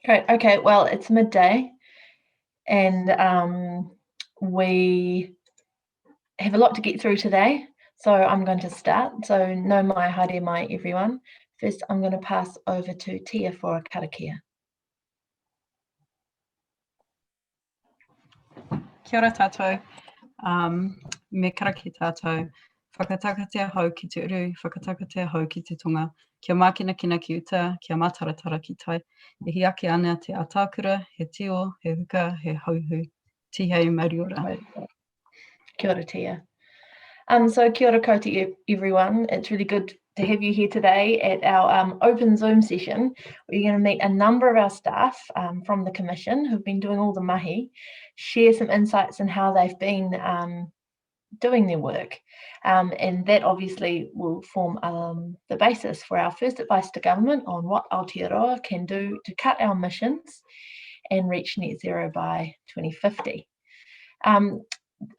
Great. Okay, well, it's midday and we have a lot to get through today, so I'm going to start. So no mai, haere mai, everyone. First, I'm going to pass over to Tia for a karakia. Kia ora tātou, me karaki tātou, whakatakatea hau ki te uru, whakatakatea hau ki te tonga, kia mākina ki uta, kia mātaratara ki tai, e hi ake ana te atākura, he tio, he huka, he hauhu, tihei mauri ora. Kia ora, Tia. So kia ora koutou everyone. It's really good to have you here today at our open Zoom session. We're going to meet a number of our staff from the Commission who've been doing all the mahi, share some insights on how they've been doing their work. And that obviously will form the basis for our first advice to government on what Aotearoa can do to cut our emissions and reach net zero by 2050.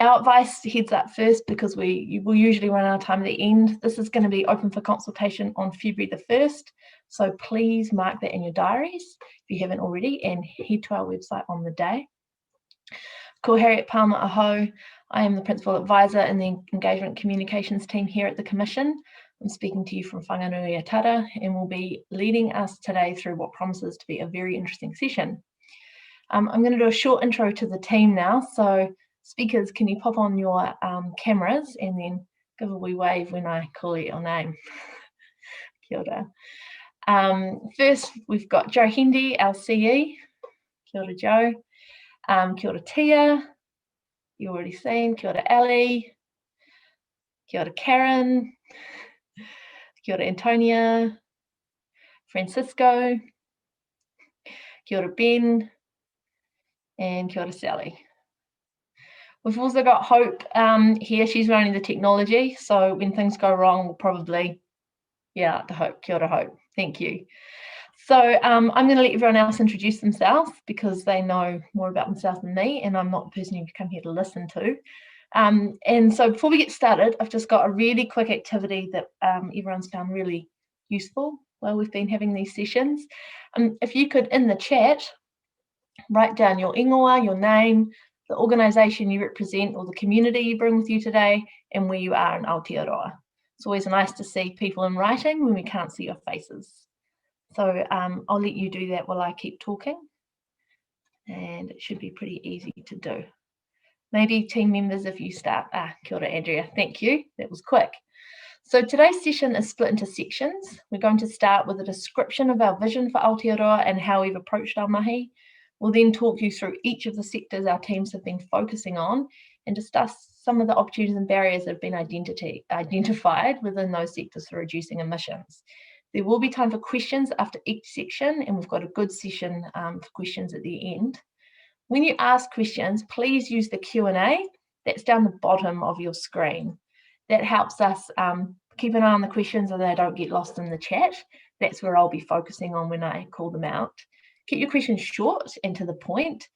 Our advice heads up first because we will usually run our time at the end. This is going to be open for consultation on February the 1st, so please mark that in your diaries if you haven't already and head to our website on the day. Ko Harriet Palmer Aho. I am the Principal Advisor in the Engagement Communications team here at the Commission. I'm speaking to you from Whanganui Atara and will be leading us today through what promises to be a very interesting session. I'm going to do a short intro to the team now, so speakers, can you pop on your cameras and then give a wee wave when I call your name? Kia ora. First, we've got Jo Hendy, our CE. Kia ora, Jo. Kia ora, Tia. You already seen. Kia ora, Ali. Kia ora, Karen. Kia ora, Antonia. Francisco. Kia ora, Ben. And kia ora, Sally. We've also got Hope here. She's running the technology, so when things go wrong, we'll probably, the Hope. Kia ora, Hope. Thank you. So I'm going to let everyone else introduce themselves because they know more about themselves than me, and I'm not the person you've come here to listen to. And so before we get started, I've just got a really quick activity that everyone's found really useful while we've been having these sessions. If you could, in the chat, write down your ingoa, your name, the organisation you represent or the community you bring with you today, and where you are in Aotearoa. It's always nice to see people in writing when we can't see your faces. So I'll let you do that while I keep talking, and it should be pretty easy to do. Maybe team members, if you start. Kia ora, Andrea, thank you. That was quick. So today's session is split into sections. We're going to start with a description of our vision for Aotearoa and how we've approached our mahi. We'll then talk you through each of the sectors our teams have been focusing on and discuss some of the opportunities and barriers that have been identified within those sectors for reducing emissions. There will be time for questions after each section, and we've got a good session for questions at the end. When you ask questions, please use the Q&A that's down the bottom of your screen. That helps us keep an eye on the questions so they don't get lost in the chat. That's where I'll be focusing on when I call them out. Keep your questions short and to the point.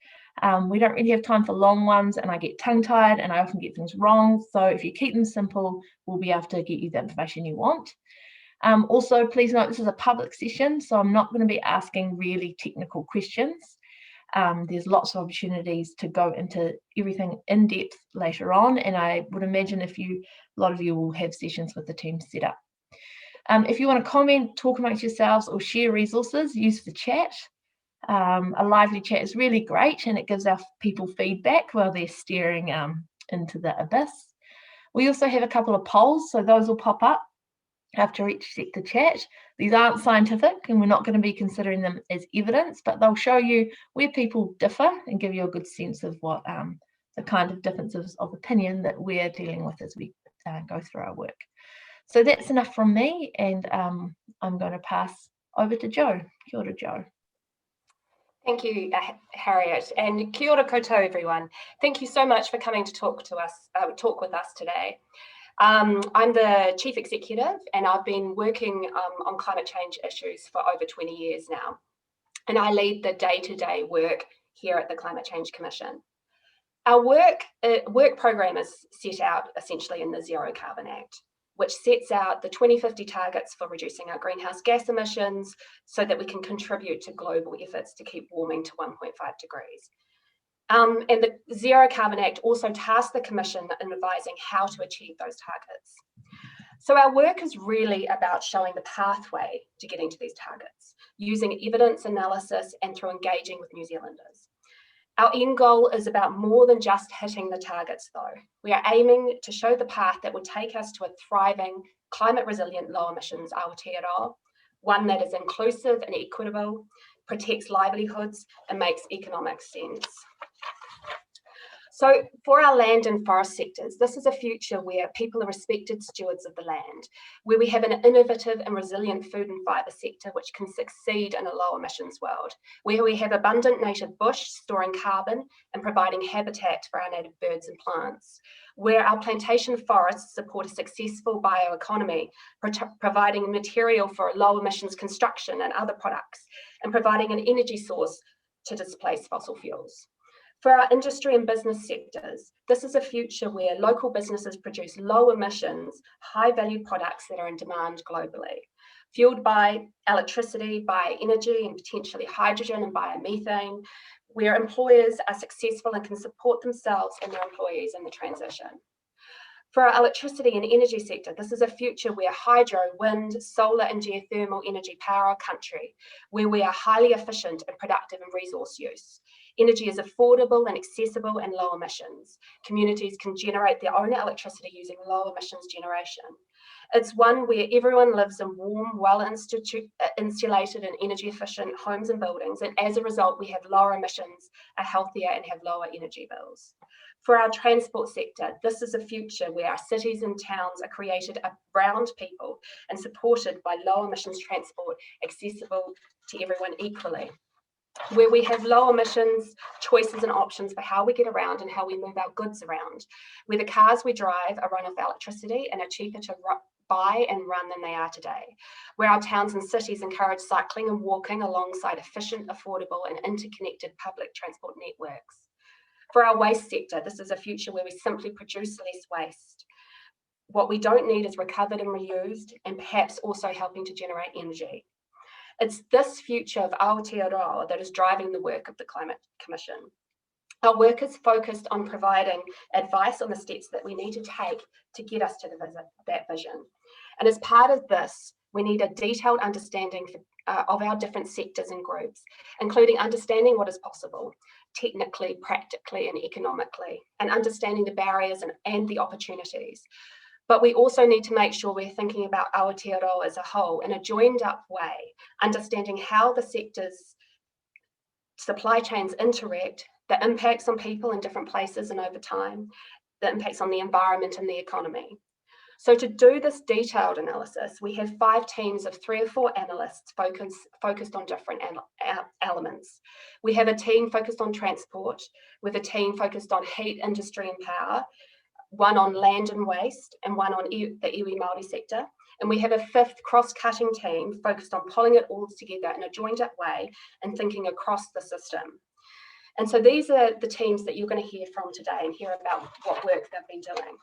We don't really have time for long ones, and I get tongue-tied and I often get things wrong. So if you keep them simple, we'll be able to get you the information you want. Also, please note this is a public session, so I'm not going to be asking really technical questions. There's lots of opportunities to go into everything in depth later on, and I would imagine a lot of you will have sessions with the team set up. If you want to comment, talk amongst yourselves, or share resources, use the chat. A lively chat is really great, and it gives our people feedback while they're staring into the abyss. We also have a couple of polls, so those will pop up after each sector chat. These aren't scientific, and we're not going to be considering them as evidence, but they'll show you where people differ and give you a good sense of what the kind of differences of opinion that we're dealing with as we go through our work. So that's enough from me, and I'm going to pass over to Jo. Kia ora, Jo. Thank you, Harriet, and kia ora koutou, everyone. Thank you so much for coming to talk with us today. I'm the Chief Executive, and I've been working on climate change issues for over 20 years now, and I lead the day-to-day work here at the Climate Change Commission. Our work program is set out essentially in the Zero Carbon Act. which sets out the 2050 targets for reducing our greenhouse gas emissions so that we can contribute to global efforts to keep warming to 1.5 degrees. And the Zero Carbon Act also tasked the Commission in advising how to achieve those targets. So our work is really about showing the pathway to getting to these targets, using evidence analysis and through engaging with New Zealanders. Our end goal is about more than just hitting the targets though. We are aiming to show the path that would take us to a thriving, climate resilient, low emissions Aotearoa, one that is inclusive and equitable, protects livelihoods and makes economic sense. So for our land and forest sectors, this is a future where people are respected stewards of the land, where we have an innovative and resilient food and fibre sector which can succeed in a low emissions world, where we have abundant native bush storing carbon and providing habitat for our native birds and plants, where our plantation forests support a successful bioeconomy, providing material for low emissions construction and other products, and providing an energy source to displace fossil fuels. For our industry and business sectors, this is a future where local businesses produce low emissions, high value products that are in demand globally, fueled by electricity, by energy and potentially hydrogen and biomethane, where employers are successful and can support themselves and their employees in the transition. For our electricity and energy sector, this is a future where hydro, wind, solar and geothermal energy power our country, where we are highly efficient and productive in resource use. Energy is affordable and accessible and low emissions. Communities can generate their own electricity using low emissions generation. It's one where everyone lives in warm, well-insulated and energy efficient homes and buildings, and as a result we have lower emissions, are healthier and have lower energy bills. For our transport sector, this is a future where our cities and towns are created around people and supported by low emissions transport accessible to everyone equally, where we have low emissions choices and options for how we get around and how we move our goods around, where the cars we drive are run off electricity and are cheaper to buy and run than they are today, where our towns and cities encourage cycling and walking alongside efficient, affordable and interconnected public transport networks. For our waste sector, this is a future where we simply produce less waste. What we don't need is recovered and reused, and perhaps also helping to generate energy. It's this future of Aotearoa that is driving the work of the Climate Commission. Our work is focused on providing advice on the steps that we need to take to get us to that vision. And as part of this, we need a detailed understanding of our different sectors and groups, including understanding what is possible, technically, practically, and economically, and understanding the barriers and the opportunities. But we also need to make sure we're thinking about Aotearoa as a whole in a joined up way, understanding how the sectors' supply chains interact, the impacts on people in different places and over time, the impacts on the environment and the economy. So to do this detailed analysis, we have 5 teams of 3 or 4 analysts focused on different elements. We have a team focused on transport, with a team focused on heat, industry and power, one on land and waste, and one on the iwi Maori sector. And we have a 5th cross-cutting team focused on pulling it all together in a joined-up way and thinking across the system. And so these are the teams that you're going to hear from today and hear about what work they've been doing.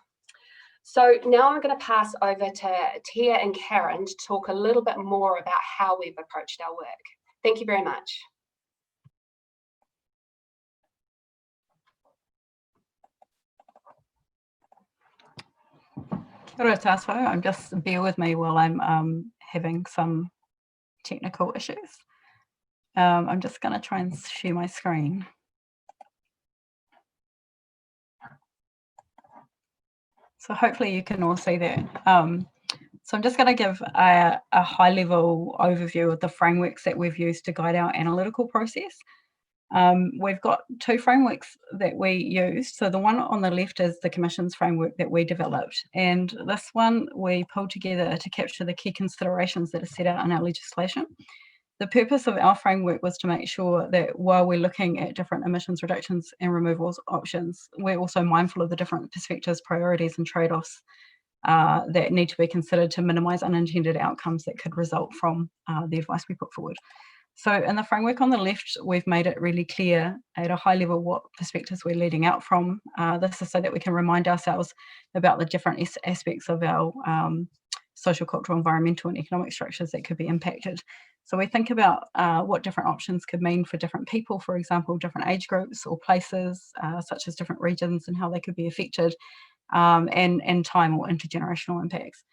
So now I'm going to pass over to Tia and Karen to talk a little bit more about how we've approached our work. Thank you very much. Kia ora tātou. I'm just, bear with me while I'm having some technical issues. I'm just going to try and share my screen. So hopefully you can all see that. So I'm just going to give a high-level overview of the frameworks that we've used to guide our analytical process. We've got 2 frameworks that we used. So the one on the left is the Commission's framework that we developed. And this one we pulled together to capture the key considerations that are set out in our legislation. The purpose of our framework was to make sure that while we're looking at different emissions reductions and removals options, we're also mindful of the different perspectives, priorities and trade-offs that need to be considered to minimise unintended outcomes that could result from the advice we put forward. So in the framework on the left, we've made it really clear at a high level what perspectives we're leading out from. This is so that we can remind ourselves about the different aspects of our social, cultural, environmental and economic structures that could be impacted. So we think about what different options could mean for different people, for example, different age groups or places, such as different regions and how they could be affected, and time or intergenerational impacts.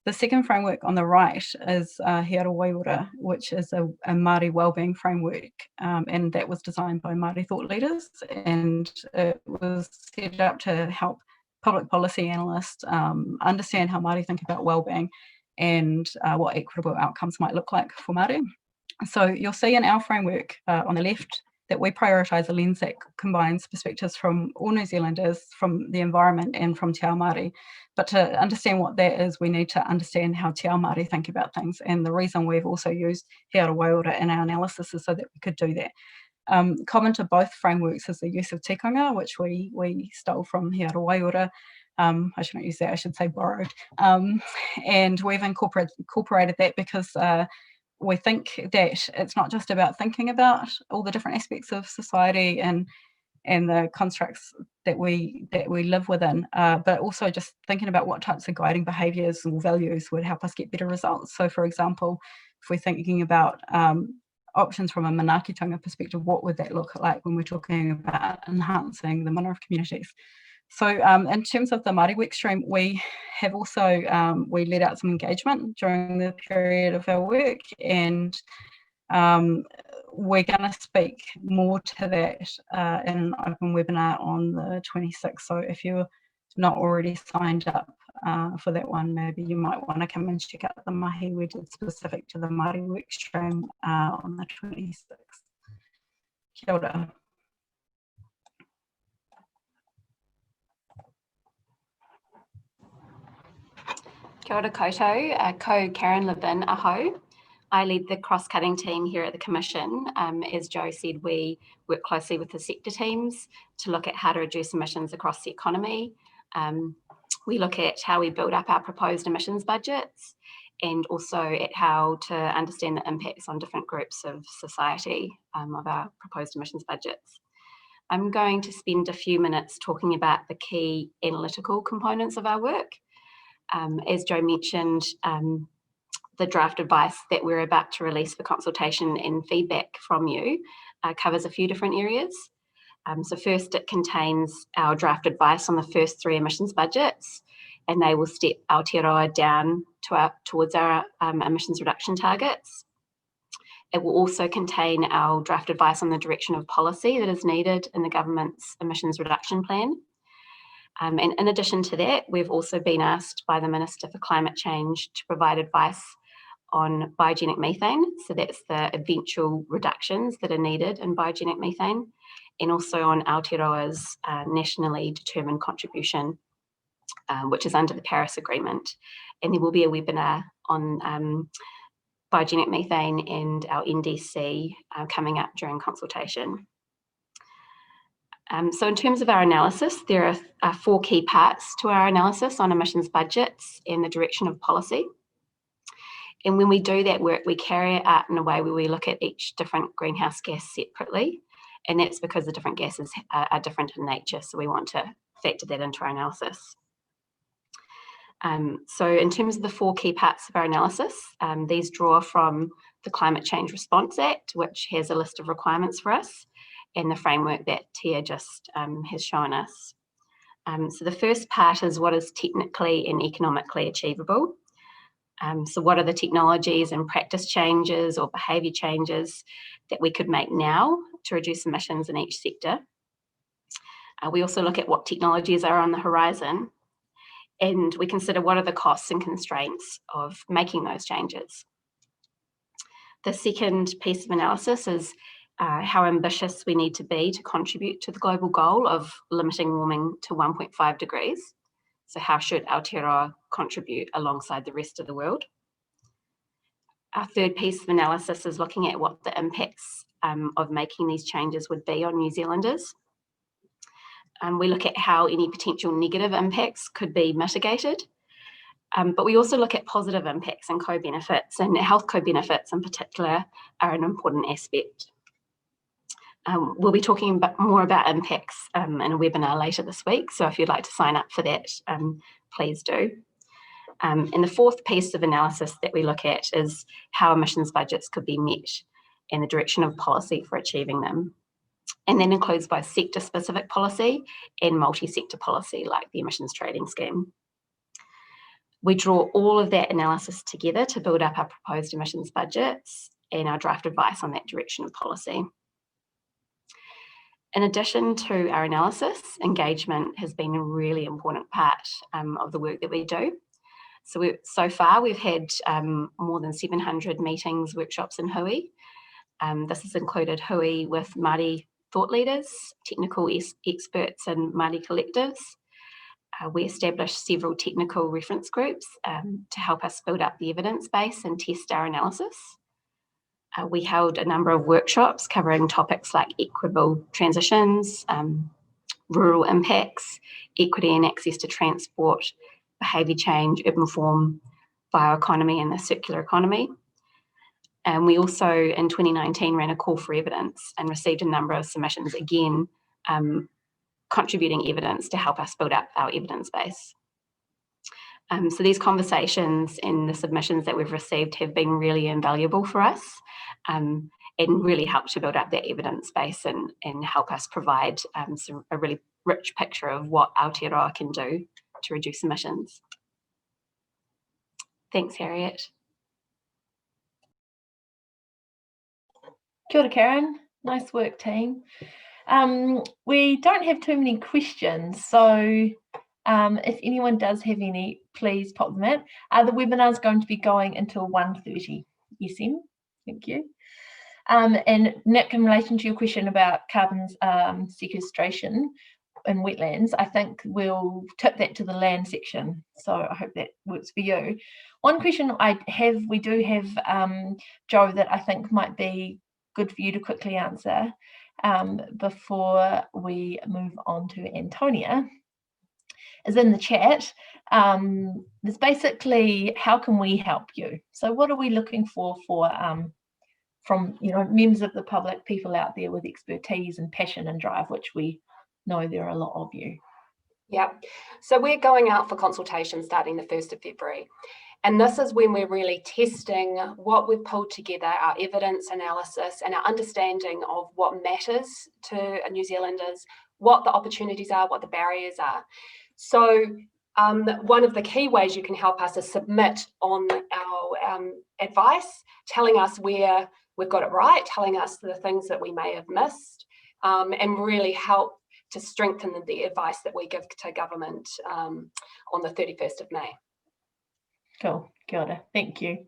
The second framework on the right is Aotearoa, which is a Māori wellbeing framework, and that was designed by Māori thought leaders, and it was set up to help public policy analysts understand how Māori think about wellbeing and what equitable outcomes might look like for Māori. So you'll see in our framework on the left that we prioritise a lens that combines perspectives from all New Zealanders, from the environment and from Te Ao Māori. But to understand what that is, we need to understand how Te Ao Māori think about things. And the reason we've also used He Aotearoa in our analysis is so that we could do that. Common to both frameworks is the use of tikanga, which we stole from He Aotearoa. I shouldn't use that, I should say borrowed. And we've incorporated that because we think that it's not just about thinking about all the different aspects of society and the constructs that we live within, but also just thinking about what types of guiding behaviours or values would help us get better results. So, for example, if we're thinking about options from a manaakitanga perspective, what would that look like when we're talking about enhancing the mana of communities? So in terms of the Māori work stream, we have also, we let out some engagement during the period of our work, and we're going to speak more to that in an open webinar on the 26th. So if you're not already signed up for that one, maybe you might want to come and check out the mahi we did specific to the Māori work stream on the 26th. Kia ora. Kia ora koutou, ko Karen Levin aho. I lead the cross-cutting team here at the Commission. As Jo said, we work closely with the sector teams to look at how to reduce emissions across the economy. We look at how we build up our proposed emissions budgets and also at how to understand the impacts on different groups of society of our proposed emissions budgets. I'm going to spend a few minutes talking about the key analytical components of our work. As Jo mentioned, the draft advice that we're about to release for consultation and feedback from you covers a few different areas. So first, it contains our draft advice on the first 3 emissions budgets, and they will step Aotearoa down towards our emissions reduction targets. It will also contain our draft advice on the direction of policy that is needed in the government's emissions reduction plan. And in addition to that, we've also been asked by the Minister for Climate Change to provide advice on biogenic methane. So that's the eventual reductions that are needed in biogenic methane, and also on Aotearoa's nationally determined contribution, which is under the Paris Agreement. And there will be a webinar on biogenic methane and our NDC coming up during consultation. So in terms of our analysis, there are 4 key parts to our analysis on emissions budgets and the direction of policy. And when we do that work, we carry it out in a way where we look at each different greenhouse gas separately. And that's because the different gases are different in nature. So we want to factor that into our analysis. So in terms of the 4 key parts of our analysis, these draw from the Climate Change Response Act, which has a list of requirements for us, and the framework that Tia just has shown us. So the first part is what is technically and economically achievable. So what are the technologies and practice changes or behaviour changes that we could make now to reduce emissions in each sector? We also look at what technologies are on the horizon, and we consider what are the costs and constraints of making those changes. The second piece of analysis is how ambitious we need to be to contribute to the global goal of limiting warming to 1.5 degrees. So how should Aotearoa contribute alongside the rest of the world? Our third piece of analysis is looking at what the impacts of making these changes would be on New Zealanders. We look at how any potential negative impacts could be mitigated. But we also look at positive impacts and co-benefits, and health co-benefits in particular are an important aspect. We'll be talking more about impacts in a webinar later this week, so if you'd like to sign up for that, please do. And the fourth piece of analysis that we look at is how emissions budgets could be met and the direction of policy for achieving them. And that includes both sector-specific policy and multi-sector policy, like the emissions trading scheme. We draw all of that analysis together to build up our proposed emissions budgets and our draft advice on that direction of policy. In addition to our analysis, engagement has been a really important part of the work that we do. So far, we've had more than 700 meetings, workshops and hui. This has included hui with Māori thought leaders, technical experts and Māori collectives. We established several technical reference groups to help us build up the evidence base and test our analysis. We held a number of workshops covering topics like equitable transitions, rural impacts, equity and access to transport, behaviour change, urban form, bioeconomy and the circular economy. And we also, in 2019, ran a call for evidence and received a number of submissions, again, contributing evidence to help us build up our evidence base. So these conversations and the submissions that we've received have been really invaluable for us and really helped to build up that evidence base and help us provide a really rich picture of what Aotearoa can do to reduce emissions. Thanks, Harriet. Kia ora, Karen. Nice work, team. We don't have too many questions, so if anyone does have any, please pop them in. The webinar is going to be going until 1:30 SM. Thank you. And Nick, in relation to your question about carbon sequestration in wetlands, I think we'll tip that to the land section. So I hope that works for you. One question we do have, Jo, that I think might be good for you to quickly answer before we move on to Antonia, is in the chat. There's basically, how can we help you? So what are we looking for from members of the public, people out there with expertise and passion and drive, which we know there are a lot of you. Yeah, so we're going out for consultation starting the 1st of February. And this is when we're really testing what we've pulled together, our evidence analysis and our understanding of what matters to New Zealanders, what the opportunities are, what the barriers are. So one of the key ways you can help us is submit on our advice, telling us where we've got it right, telling us the things that we may have missed, and really help to strengthen the advice that we give to government on the 31st of May. Cool, kia ora, thank you.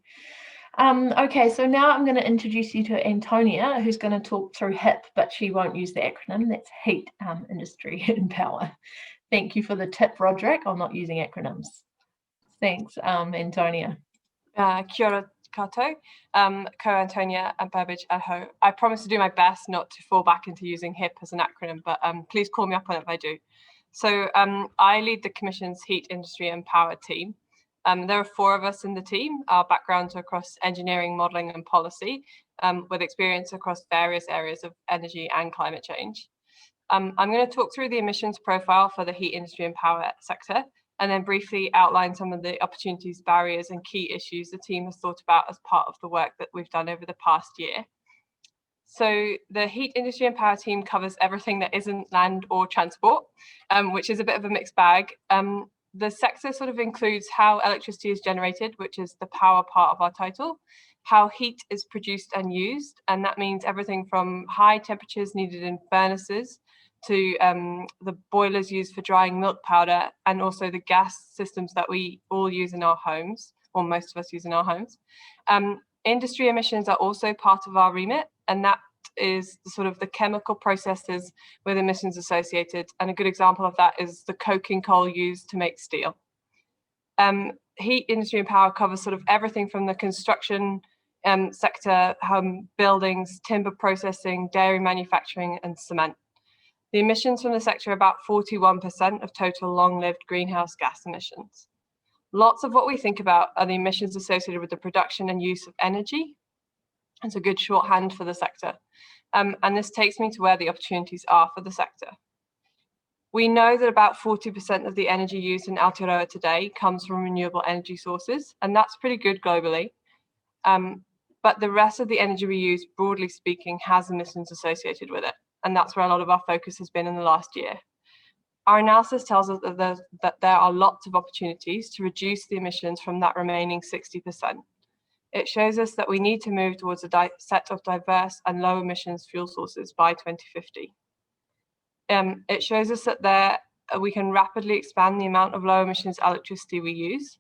Okay, so now I'm going to introduce you to Antonia, who's going to talk through HIP, but she won't use the acronym. That's Heat, Industry and Power. Thank you for the tip, Roderick, on not using acronyms. Thanks, Antonia. Kia ora koutou, ko Antonia and Burbage aho. I promise to do my best not to fall back into using HIP as an acronym, but please call me up on it if I do. So I lead the Commission's Heat, Industry and Power team. There are 4 of us in the team. Our backgrounds are across engineering, modelling and policy, with experience across various areas of energy and climate change. I'm going to talk through the emissions profile for the heat, industry and power sector, and then briefly outline some of the opportunities, barriers and key issues the team has thought about as part of the work that we've done over the past year. So the heat, industry and power team covers everything that isn't land or transport, which is a bit of a mixed bag. The sector sort of includes how electricity is generated, which is the power part of our title, how heat is produced and used, and that means everything from high temperatures needed in furnaces to the boilers used for drying milk powder, and also the gas systems that we all use in our homes, or most of us use in our homes. Industry emissions are also part of our remit, and that is sort of the chemical processes with emissions associated. And a good example of that is the coking coal used to make steel. Heat, industry and power covers sort of everything from the construction sector, buildings, timber processing, dairy manufacturing and cement. The emissions from the sector are about 41% of total long-lived greenhouse gas emissions. Lots of what we think about are the emissions associated with the production and use of energy. It's a good shorthand for the sector. And this takes me to where the opportunities are for the sector. We know that about 40% of the energy used in Aotearoa today comes from renewable energy sources, and that's pretty good globally. But the rest of the energy we use, broadly speaking, has emissions associated with it. And that's where a lot of our focus has been in the last year. Our analysis tells us that there are lots of opportunities to reduce the emissions from that remaining 60%. It shows us that we need to move towards a set of diverse and low emissions fuel sources by 2050. It shows us that we can rapidly expand the amount of low emissions electricity we use.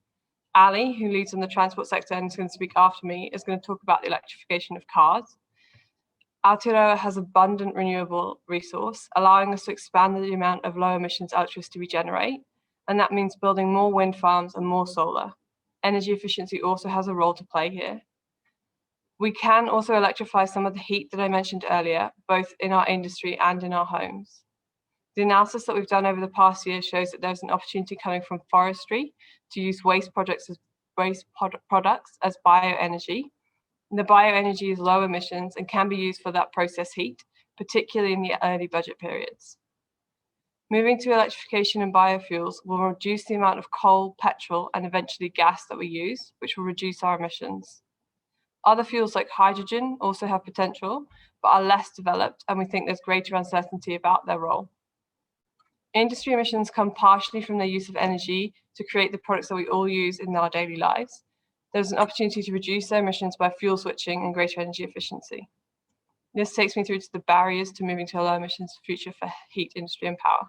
Ali, who leads on the transport sector and is going to speak after me, is going to talk about the electrification of cars. Aotearoa has abundant renewable resource, allowing us to expand the amount of low emissions electricity we generate. And that means building more wind farms and more solar. Energy efficiency also has a role to play here. We can also electrify some of the heat that I mentioned earlier, both in our industry and in our homes. The analysis that we've done over the past year shows that there's an opportunity coming from forestry to use waste products as bioenergy. And the bioenergy is low emissions and can be used for that process heat, particularly in the early budget periods. Moving to electrification and biofuels will reduce the amount of coal, petrol, and eventually gas that we use, which will reduce our emissions. Other fuels like hydrogen also have potential, but are less developed, and we think there's greater uncertainty about their role. Industry emissions come partially from the use of energy to create the products that we all use in our daily lives. There's an opportunity to reduce their emissions by fuel switching and greater energy efficiency. This takes me through to the barriers to moving to a low emissions future for heat industry and power.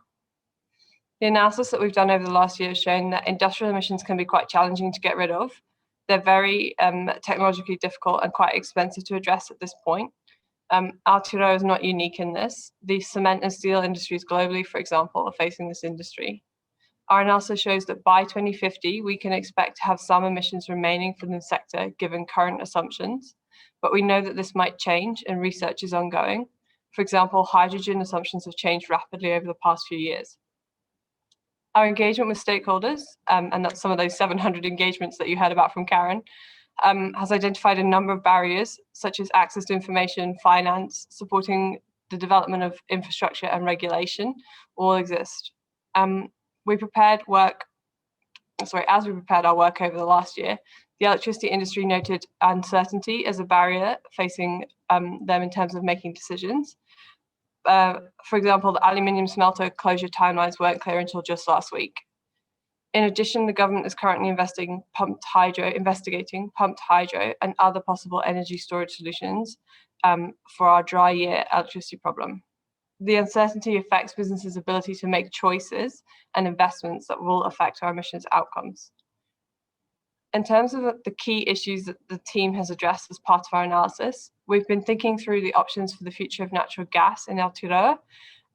The analysis that we've done over the last year has shown that industrial emissions can be quite challenging to get rid of. They're very technologically difficult and quite expensive to address at this point. Aotearoa is not unique in this. The cement and steel industries globally, for example, are facing this industry. Our analysis shows that by 2050, we can expect to have some emissions remaining from the sector given current assumptions, but we know that this might change and research is ongoing. For example, hydrogen assumptions have changed rapidly over the past few years. Our engagement with stakeholders, and that's some of those 700 engagements that you heard about from Karen, has identified a number of barriers, such as access to information, finance, supporting the development of infrastructure and regulation, all exist. As we prepared our work over the last year, the electricity industry noted uncertainty as a barrier facing them in terms of making decisions. For example, the aluminium smelter closure timelines weren't clear until just last week. In addition, the government is currently investigating pumped hydro and other possible energy storage solutions for our dry year electricity problem. The uncertainty affects businesses' ability to make choices and investments that will affect our emissions outcomes. In terms of the key issues that the team has addressed as part of our analysis, we've been thinking through the options for the future of natural gas in Aotearoa,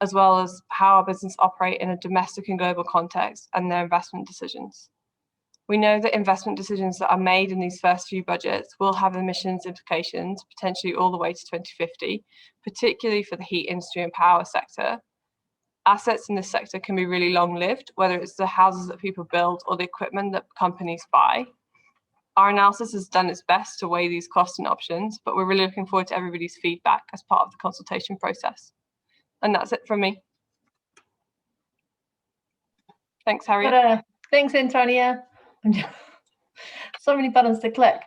as well as how our business operate in a domestic and global context and their investment decisions. We know that investment decisions that are made in these first few budgets will have emissions implications, potentially all the way to 2050, particularly for the heat industry and power sector. Assets in this sector can be really long-lived, whether it's the houses that people build or the equipment that companies buy. Our analysis has done its best to weigh these costs and options, but we're really looking forward to everybody's feedback as part of the consultation process. And that's it from me. Thanks, Harriet. Thanks, Antonia. So many buttons to click.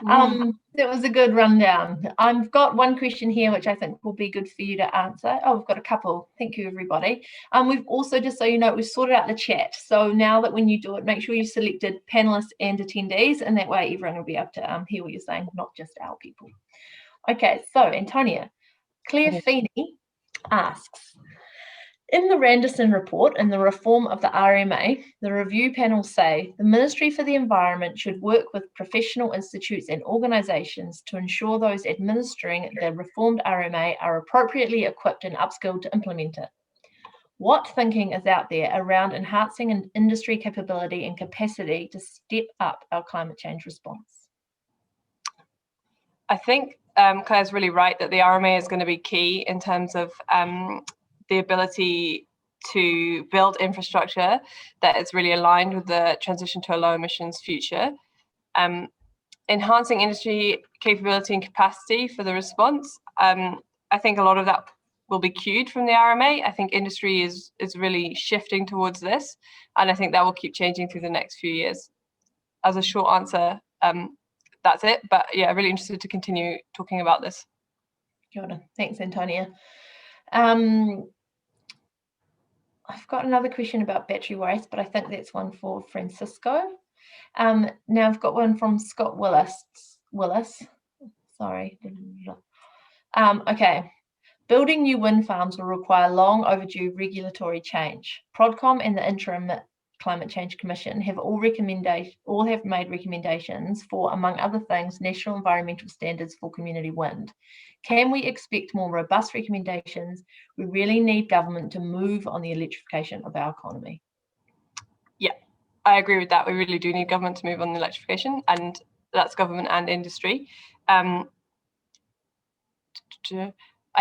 That was a good rundown. I've got one question here, which I think will be good for you to answer. Oh, we've got a couple. Thank you, everybody. We've also, just so you know, we've sorted out the chat. So now that when you do it, make sure you selected panelists and attendees, and that way everyone will be able to hear what you're saying, not just our people. Okay, so Antonia, Claire Feeney asks, in the Randerson report and the reform of the RMA, the review panels say the Ministry for the Environment should work with professional institutes and organisations to ensure those administering the reformed RMA are appropriately equipped and upskilled to implement it. What thinking is out there around enhancing an industry capability and capacity to step up our climate change response? I think Claire's really right that the RMA is going to be key in terms of the ability to build infrastructure that is really aligned with the transition to a low emissions future. Enhancing industry capability and capacity for the response. I think a lot of that will be cued from the RMA. I think industry is really shifting towards this, and I think that will keep changing through the next few years. As a short answer, that's it. But yeah, really interested to continue talking about this. Kia ora. Thanks, Antonia. I've got another question about battery waste, but I think that's one for Francisco. Now I've got one from Scott Willis. Sorry. Okay. Building new wind farms will require long overdue regulatory change. ProdCom and the Interim Climate Change Commission have all have made recommendations for, among other things, national environmental standards for community wind. Can we expect more robust recommendations? We really need government to move on the electrification of our economy. Yeah, I agree with that. We really do need government to move on the electrification, and that's government and industry. I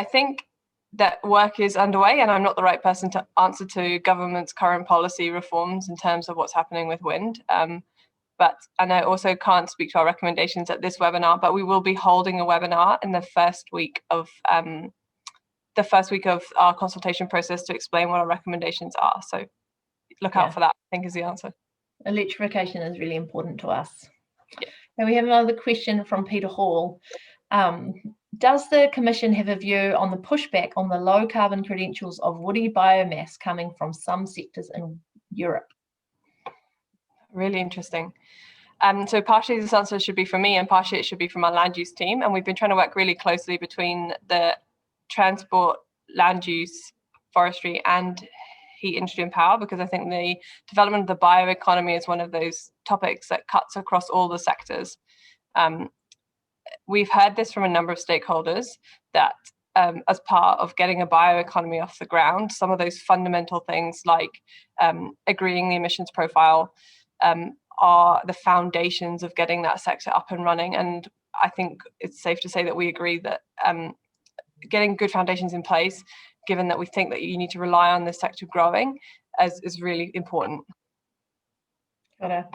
think that work is underway, and I'm not the right person to answer to government's current policy reforms in terms of what's happening with wind. And I also can't speak to our recommendations at this webinar, but we will be holding a webinar in the first week of our consultation process to explain what our recommendations are. So look out for that, I think is the answer. Electrification is really important to us. Yeah. Now we have another question from Peter Hall. Does the Commission have a view on the pushback on the low carbon credentials of woody biomass coming from some sectors in Europe? Really interesting. So partially this answer should be from me and partially it should be from our land use team. And we've been trying to work really closely between the transport, land use, forestry and heat, industry and power, because I think the development of the bioeconomy is one of those topics that cuts across all the sectors. We've heard this from a number of stakeholders that as part of getting a bioeconomy off the ground, some of those fundamental things like agreeing the emissions profile are the foundations of getting that sector up and running. And I think it's safe to say that we agree that getting good foundations in place, given that we think that you need to rely on this sector growing, is really important. Got it.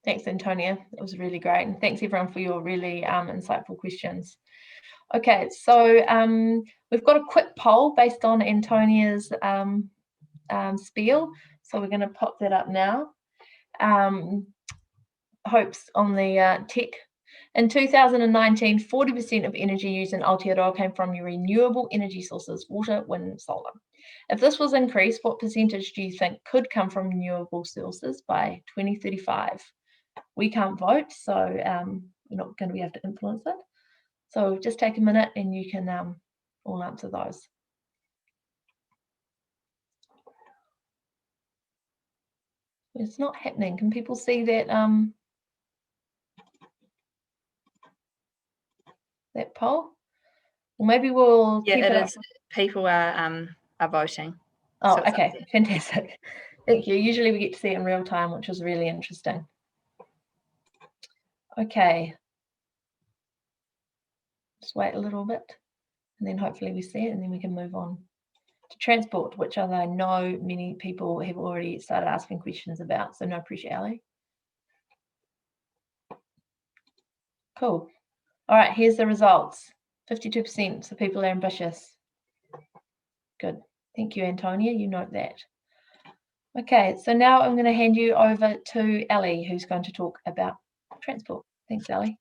Thanks, Antonia. It was really great. And thanks, everyone, for your really insightful questions. Okay, so we've got a quick poll based on Antonia's spiel. So we're going to pop that up now. Hopes on the tech. In 2019, 40% of energy used in Aotearoa came from renewable energy sources, water, wind, solar. If this was increased, what percentage do you think could come from renewable sources by 2035? We can't vote, so we're not going to be able to influence it. So just take a minute and you can all answer those. It's not happening. Can people see that that poll? Well, maybe we'll keep it up. People are voting. Oh, so okay, fantastic. Thank you. Usually we get to see it in real time, which is really interesting. Okay. Just wait a little bit and then hopefully we see it and then we can move on to transport, which I know many people have already started asking questions about. So no pressure, Ali. Cool. All right, here's the results. 52%, so people are ambitious. Good. Thank you, Antonia. You note that. Okay, so now I'm going to hand you over to Ali, who's going to talk about transport. Thanks, Ali.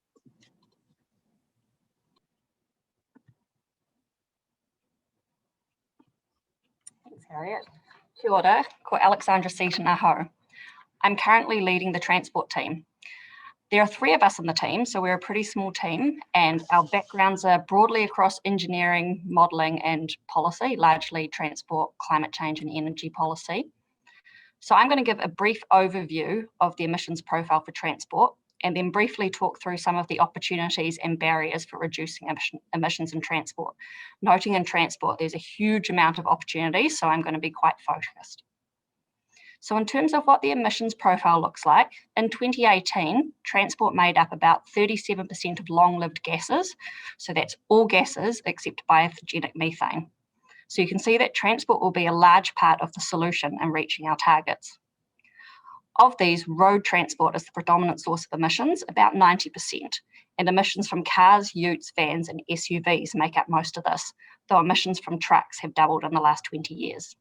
Thanks, Harriet. Kia ora, ko Alexandra Seaton aho. I'm currently leading the transport team. There are 3 of us on the team, so we're a pretty small team, and our backgrounds are broadly across engineering, modelling and policy, largely transport, climate change and energy policy. So I'm going to give a brief overview of the emissions profile for transport and then briefly talk through some of the opportunities and barriers for reducing emissions in transport. Noting in transport, there's a huge amount of opportunities, so I'm going to be quite focused. So in terms of what the emissions profile looks like, in 2018, transport made up about 37% of long-lived gases. So that's all gases except biogenic methane. So you can see that transport will be a large part of the solution in reaching our targets. Of these, road transport is the predominant source of emissions, about 90%, and emissions from cars, utes, vans, and SUVs make up most of this, though emissions from trucks have doubled in the last 20 years.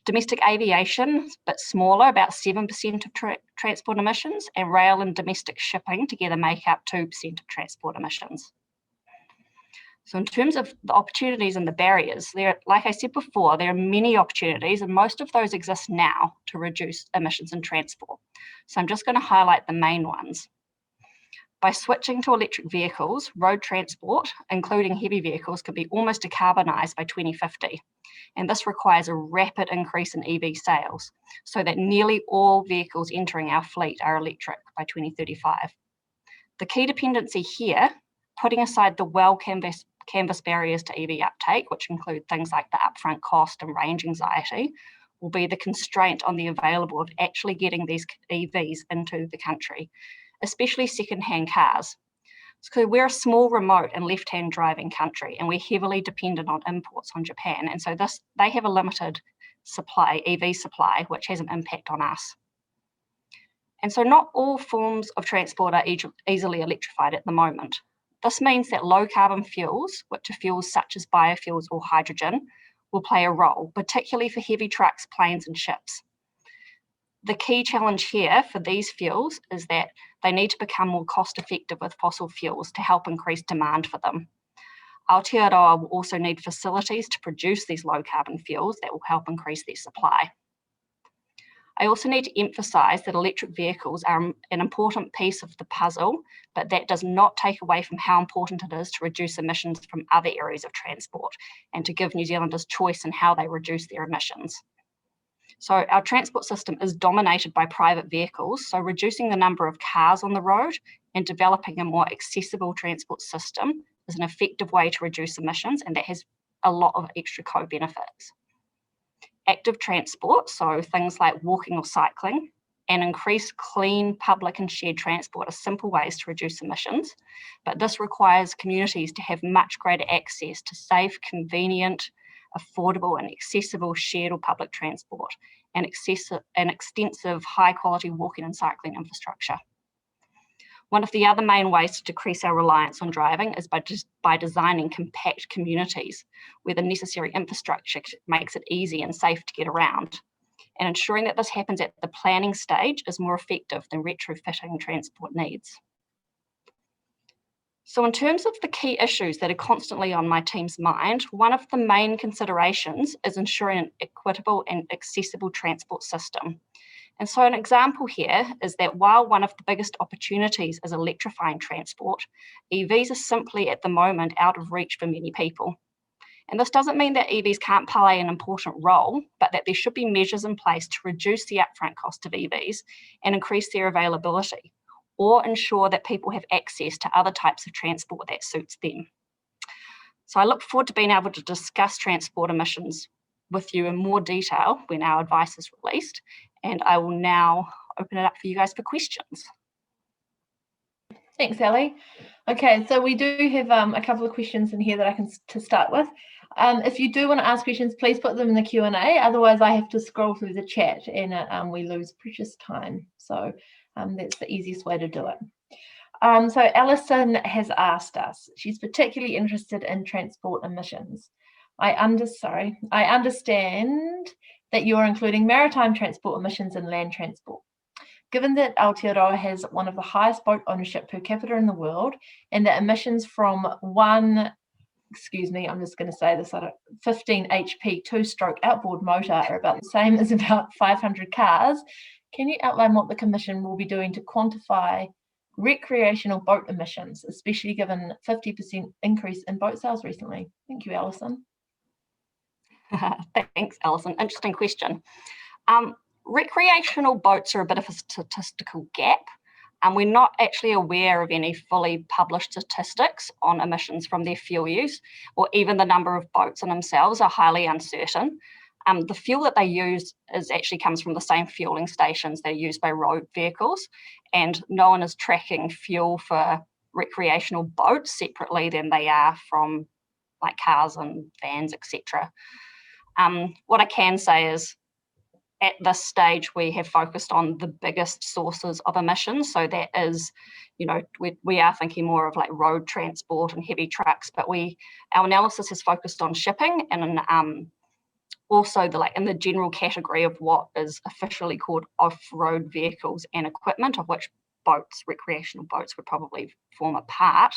Domestic aviation is a bit smaller, about 7% of transport emissions, and rail and domestic shipping together make up 2% of transport emissions. So in terms of the opportunities and the barriers, like I said before, there are many opportunities, and most of those exist now to reduce emissions in transport. So I'm just going to highlight the main ones. By switching to electric vehicles, road transport, including heavy vehicles, can be almost decarbonised by 2050. And this requires a rapid increase in EV sales, so that nearly all vehicles entering our fleet are electric by 2035. The key dependency here, putting aside the well-canvassed barriers to EV uptake, which include things like the upfront cost and range anxiety, will be the constraint on the available of actually getting these EVs into the country, especially second-hand cars. So we're a small, remote and left-hand driving country, and we're heavily dependent on imports from Japan. And so they have a limited supply, EV supply, which has an impact on us. And so not all forms of transport are easily electrified at the moment. This means that low carbon fuels, which are fuels such as biofuels or hydrogen, will play a role, particularly for heavy trucks, planes and ships. The key challenge here for these fuels is that they need to become more cost effective with fossil fuels to help increase demand for them. Aotearoa will also need facilities to produce these low carbon fuels that will help increase their supply. I also need to emphasise that electric vehicles are an important piece of the puzzle, but that does not take away from how important it is to reduce emissions from other areas of transport and to give New Zealanders choice in how they reduce their emissions. So our transport system is dominated by private vehicles, so reducing the number of cars on the road and developing a more accessible transport system is an effective way to reduce emissions, and that has a lot of extra co-benefits. Active transport, so things like walking or cycling, and increased clean public and shared transport are simple ways to reduce emissions, but this requires communities to have much greater access to safe, convenient, affordable and accessible shared or public transport and extensive high quality walking and cycling infrastructure. One of the other main ways to decrease our reliance on driving is by designing compact communities where the necessary infrastructure makes it easy and safe to get around. And ensuring that this happens at the planning stage is more effective than retrofitting transport needs. So in terms of the key issues that are constantly on my team's mind, one of the main considerations is ensuring an equitable and accessible transport system. And so an example here is that while one of the biggest opportunities is electrifying transport, EVs are simply at the moment out of reach for many people. And this doesn't mean that EVs can't play an important role, but that there should be measures in place to reduce the upfront cost of EVs and increase their availability, or ensure that people have access to other types of transport that suits them. So I look forward to being able to discuss transport emissions with you in more detail when our advice is released, and I will now open it up for you guys for questions. Thanks, Ellie. Okay, so we do have a couple of questions in here that I can to start with. If you do want to ask questions, please put them in the Q&A. Otherwise, I have to scroll through the chat and we lose precious time. So that's the easiest way to do it. So Alison has asked us, she's particularly interested in transport emissions. I understand that you're including maritime transport emissions in land transport. Given that Aotearoa has one of the highest boat ownership per capita in the world, and that emissions from I'm just going to say this, 15 HP two-stroke outboard motor are about the same as about 500 cars, can you outline what the Commission will be doing to quantify recreational boat emissions, especially given 50% increase in boat sales recently? Thank you, Alison. Thanks, Alison. Interesting question. Recreational boats are a bit of a statistical gap, and we're not actually aware of any fully published statistics on emissions from their fuel use, or even the number of boats in themselves are highly uncertain. The fuel that they use actually comes from the same fueling stations that are used by road vehicles, and no one is tracking fuel for recreational boats separately than they are from like cars and vans, etc. What I can say is, at this stage, we have focused on the biggest sources of emissions. So that is, we are thinking more of like road transport and heavy trucks, but our analysis has focused on shipping and also in the general category of what is officially called off-road vehicles and equipment, of which boats, recreational boats, would probably form a part.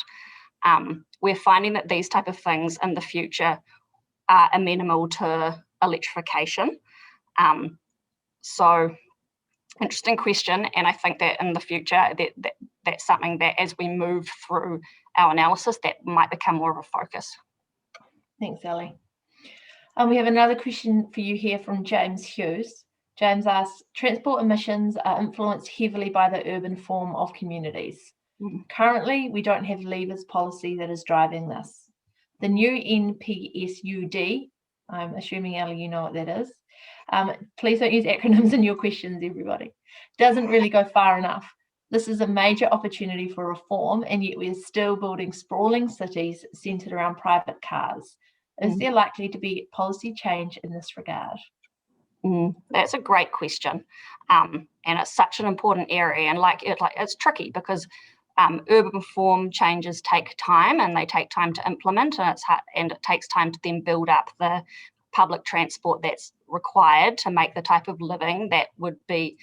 We're finding that these type of things in the future are amenable to electrification. So interesting question, and I think that in the future that's something that as we move through our analysis that might become more of a focus. Thanks, Ellie. We have another question for you here from James Hughes. James asks, transport emissions are influenced heavily by the urban form of communities. Currently, we don't have levers policy that is driving this. The new NPSUD, I'm assuming, Ellie, you know what that is. Please don't use acronyms in your questions, everybody. Doesn't really go far enough. This is a major opportunity for reform, and yet we're still building sprawling cities centred around private cars. Is there likely to be policy change in this regard? That's a great question, and it's such an important area. And it's tricky because urban form changes take time, and they take time to implement, and it takes time to then build up the public transport that's required to make the type of living that would be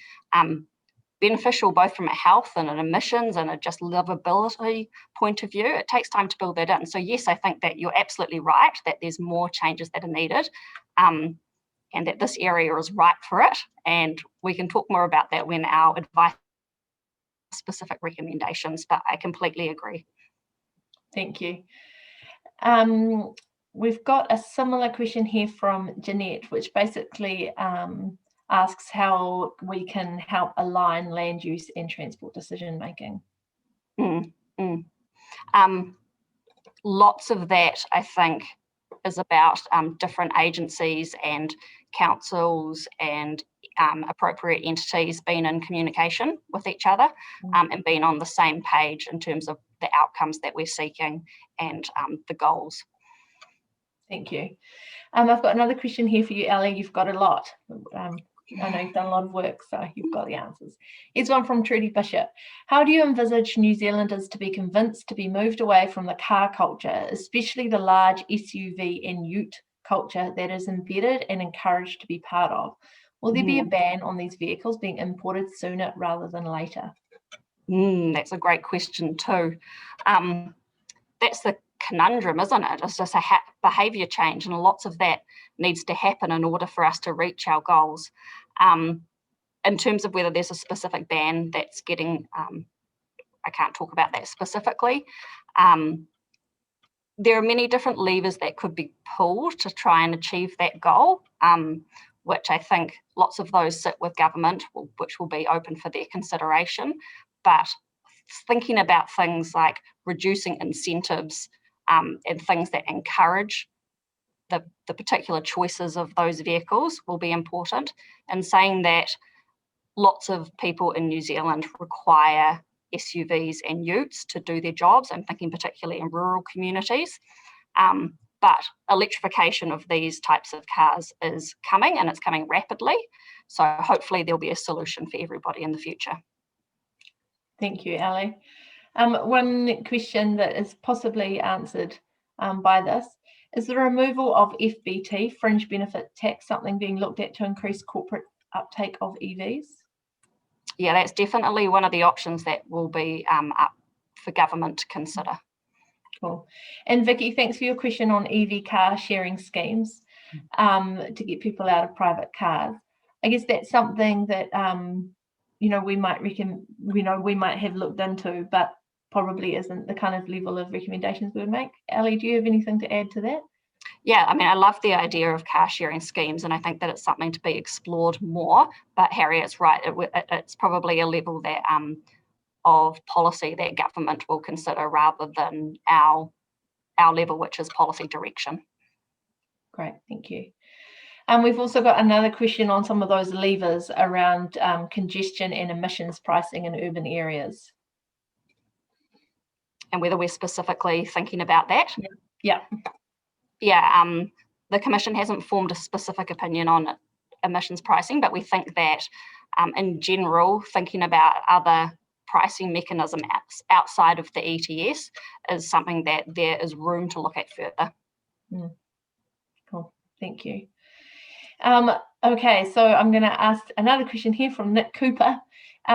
beneficial both from a health and an emissions and a just livability point of view. It takes time to build that in. So yes, I think that you're absolutely right that there's more changes that are needed, and that this area is right for it. And we can talk more about that when our advice specific recommendations, but I completely agree. Thank you. We've got a similar question here from Jeanette, which basically asks how we can help align land use and transport decision making. Lots of that, I think, is about different agencies and councils and appropriate entities being in communication with each other and being on the same page in terms of the outcomes that we're seeking and the goals. Thank you. I've got another question here for you, Ellie. You've got a lot. I know you've done a lot of work, so you've got the answers. Here's one from Trudy Bishop. How do you envisage New Zealanders to be convinced to be moved away from the car culture, especially the large SUV and ute culture that is embedded and encouraged to be part of? Will there be a ban on these vehicles being imported sooner rather than later? That's a great question too. That's the conundrum, isn't it? It's just a behaviour change, and lots of that needs to happen in order for us to reach our goals. In terms of whether there's a specific ban that's getting, I can't talk about that specifically. There are many different levers that could be pulled to try and achieve that goal, which I think lots of those sit with government, which will be open for their consideration. But thinking about things like reducing incentives and things that encourage the particular choices of those vehicles will be important. And saying that lots of people in New Zealand require SUVs and utes to do their jobs. I'm thinking particularly in rural communities. But electrification of these types of cars is coming, and it's coming rapidly. So hopefully there'll be a solution for everybody in the future. Thank you, Ellie. One question that is possibly answered by this is the removal of FBT, fringe benefit tax, something being looked at to increase corporate uptake of EVs? Yeah, that's definitely one of the options that will be up for government to consider. Cool. And Vicky, thanks for your question on EV car sharing schemes to get people out of private cars. I guess that's something that we might have looked into, but probably isn't the kind of level of recommendations we would make. Ellie, do you have anything to add to that? Yeah, I mean, I love the idea of car sharing schemes, and I think that it's something to be explored more. But Harriet's right; it's probably a level that of policy that government will consider rather than our level, which is policy direction. Great, thank you. We've also got another question on some of those levers around congestion and emissions pricing in urban areas. And whether we're specifically thinking about that? Yeah. yeah, the Commission hasn't formed a specific opinion on emissions pricing, but we think that in general, thinking about other pricing mechanisms outside of the ETS is something that there is room to look at further. Cool, thank you. Okay, so I'm going to ask another question here from Nick Cooper.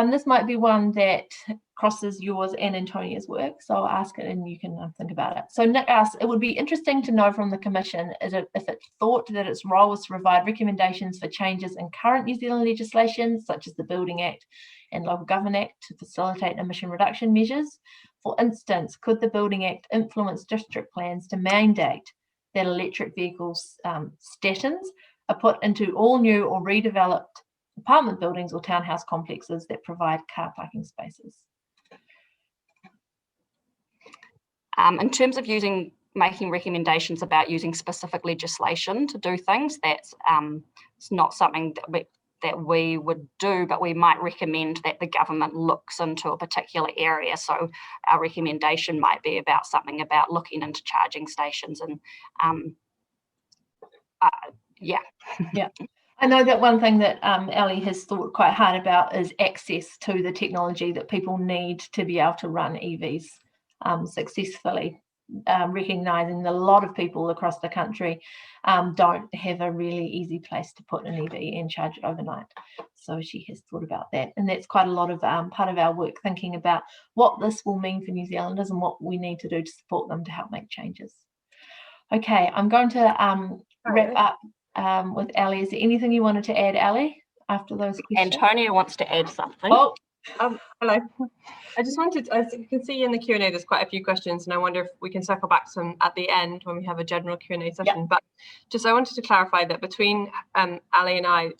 This might be one that crosses yours and Antonia's work, so I'll ask it and you can think about it. So Nick asks, it would be interesting to know from the Commission if it thought that its role was to provide recommendations for changes in current New Zealand legislation, such as the Building Act and Local Government Act, to facilitate emission reduction measures. For instance, could the Building Act influence district plans to mandate that electric vehicles statins are put into all new or redeveloped apartment buildings or townhouse complexes that provide car parking spaces? In terms of making recommendations about using specific legislation to do things, that's it's not something that we would do, but we might recommend that the government looks into a particular area. So our recommendation might be about something about looking into charging stations and yeah. I know that one thing that Ali has thought quite hard about is access to the technology that people need to be able to run EVs successfully, recognising that a lot of people across the country don't have a really easy place to put an EV and charge it overnight. So she has thought about that, and that's quite a lot of part of our work, thinking about what this will mean for New Zealanders and what we need to do to support them to help make changes. Okay, I'm going to wrap up with Ali. Is there anything you wanted to add, Ali, after those questions? Antonia wants to add something. Oh, hello. I just wanted, as you can see in the Q&A, there's quite a few questions, and I wonder if we can circle back to some at the end when we have a general Q&A session. Yep. But just I wanted to clarify that between Ali and I,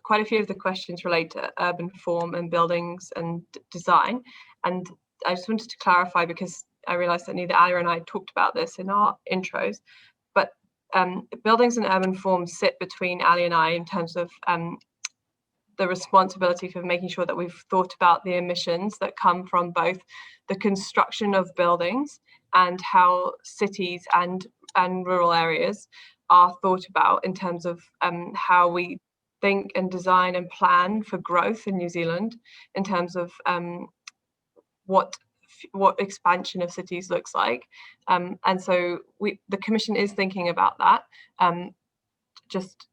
quite a few of the questions relate to urban form and buildings and design. And I just wanted to clarify, because I realised that neither Ali and I talked about this in our intros, but buildings and urban forms sit between Ali and I in terms of the responsibility for making sure that we've thought about the emissions that come from both the construction of buildings and how cities and rural areas are thought about in terms of how we think and design and plan for growth in New Zealand, in terms of what expansion of cities looks like. And so the Commission is thinking about that. Just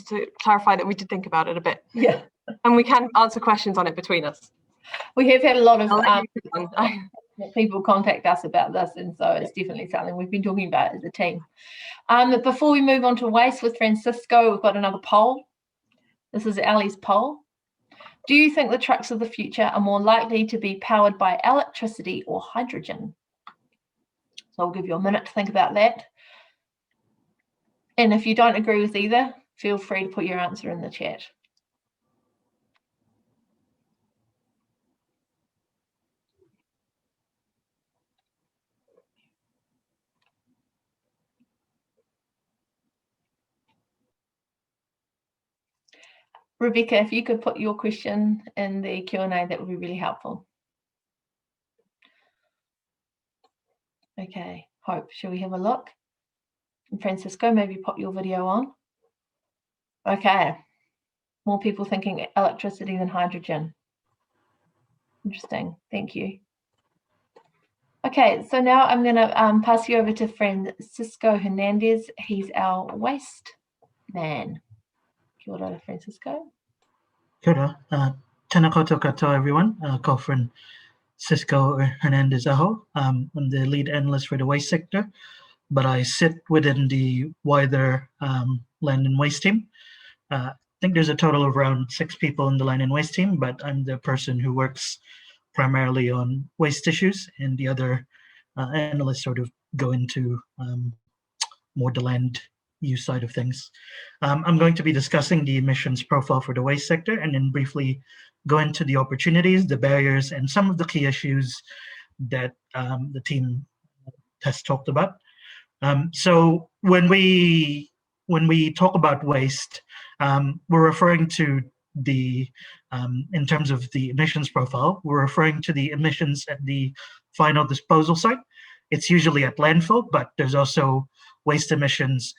to clarify that we did think about it a bit. Yeah. And we can answer questions on it between us. We have had a lot of people contact us about this, and so it's definitely something we've been talking about as a team. Before we move on to waste with Francisco, we've got another poll. This is Ali's poll. Do you think the trucks of the future are more likely to be powered by electricity or hydrogen? So I'll give you a minute to think about that. And if you don't agree with either, feel free to put your answer in the chat. Rebecca, if you could put your question in the Q&A, that would be really helpful. Okay, Hope, shall we have a look? And Francisco, maybe pop your video on. Okay, more people thinking electricity than hydrogen. Interesting, thank you. Okay, so now I'm going to pass you over to Francisco Hernandez. He's our waste man. Kia ora, Francisco. Kia ora. Tēnā koutou katoa, everyone. Ko Francisco Hernandez Aho. I'm the lead analyst for the waste sector, but I sit within the wider land and waste team. I think there's a total of around 6 people in the land and waste team, but I'm the person who works primarily on waste issues, and the other analysts sort of go into more the land use side of things. I'm going to be discussing the emissions profile for the waste sector, and then briefly go into the opportunities, the barriers, and some of the key issues that the team has talked about. So when we talk about waste, we're referring to the, in terms of the emissions profile, we're referring to the emissions at the final disposal site. It's usually at landfill, but there's also waste emissions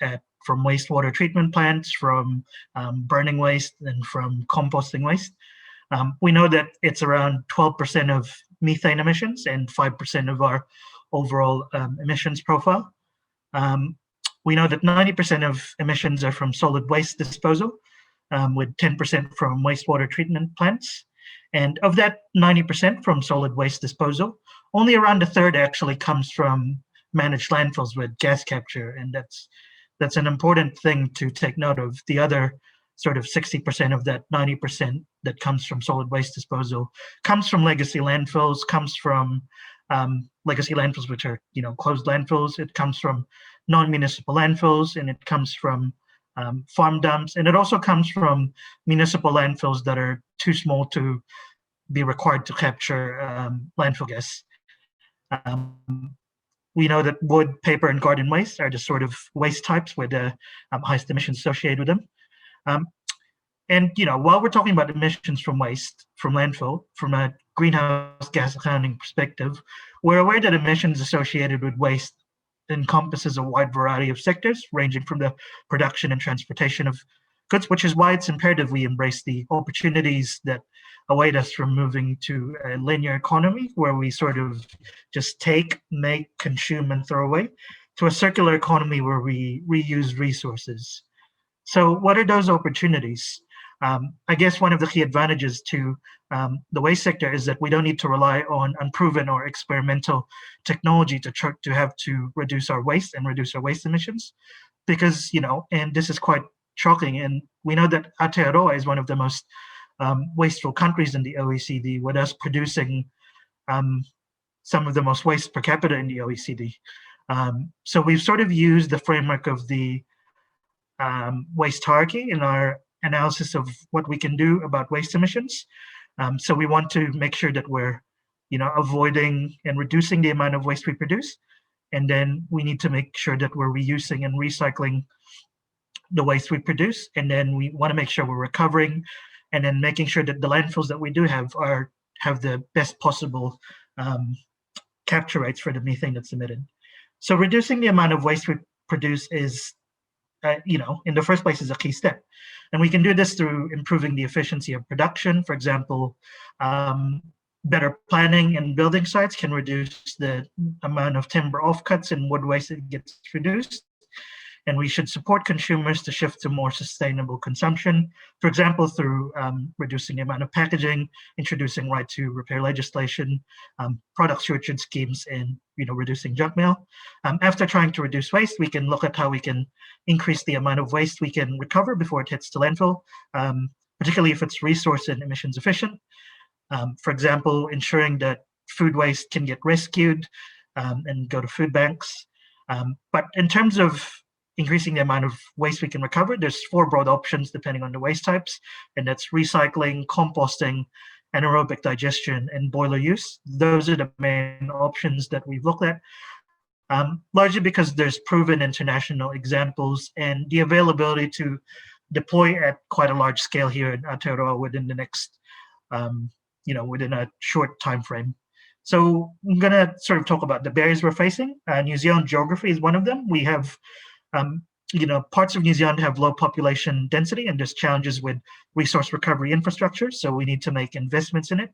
from wastewater treatment plants, from burning waste, and from composting waste. We know that it's around 12% of methane emissions and 5% of our overall emissions profile. We know that 90% of emissions are from solid waste disposal, with 10% from wastewater treatment plants. And of that 90% from solid waste disposal, only around a third actually comes from managed landfills with gas capture. And that's an important thing to take note of. The other sort of 60% of that 90% that comes from solid waste disposal comes from legacy landfills, comes from legacy landfills, which are, closed landfills. It comes from non-municipal landfills, and it comes from farm dumps, and it also comes from municipal landfills that are too small to be required to capture landfill gas. We know that wood, paper, and garden waste are the sort of waste types with the highest emissions associated with them. And while we're talking about emissions from waste, from landfill, from a greenhouse gas accounting perspective, we're aware that emissions associated with waste encompasses a wide variety of sectors, ranging from the production and transportation of goods, which is why it's imperative we embrace the opportunities that await us from moving to a linear economy, where we sort of just take, make, consume, and throw away, to a circular economy where we reuse resources. So what are those opportunities? I guess one of the key advantages to the waste sector is that we don't need to rely on unproven or experimental technology to have to reduce our waste and reduce our waste emissions, because, and this is quite shocking, and we know that Aotearoa is one of the most wasteful countries in the OECD, with us producing some of the most waste per capita in the OECD. So we've sort of used the framework of the waste hierarchy in our analysis of what we can do about waste emissions. So we want to make sure that we're, avoiding and reducing the amount of waste we produce. And then we need to make sure that we're reusing and recycling the waste we produce. And then we want to make sure we're recovering, and then making sure that the landfills that we do have the best possible capture rates for the methane that's emitted. So reducing the amount of waste we produce is, in the first place, is a key step. And we can do this through improving the efficiency of production. For example, better planning and building sites can reduce the amount of timber offcuts and wood waste that gets reduced. And we should support consumers to shift to more sustainable consumption, for example, through reducing the amount of packaging, introducing right to repair legislation, product stewardship schemes, and reducing junk mail. After trying to reduce waste, we can look at how we can increase the amount of waste we can recover before it hits the landfill, particularly if it's resource and emissions efficient. For example, ensuring that food waste can get rescued and go to food banks. But in terms of increasing the amount of waste we can recover, there's 4 broad options depending on the waste types, and that's recycling, composting, anaerobic digestion, and boiler use. Those are the main options that we've looked at, largely because there's proven international examples and the availability to deploy at quite a large scale here in Aotearoa within the next, within a short time frame. So I'm going to sort of talk about the barriers we're facing. New Zealand geography is one of them. We have parts of New Zealand have low population density, and there's challenges with resource recovery infrastructure, so we need to make investments in it.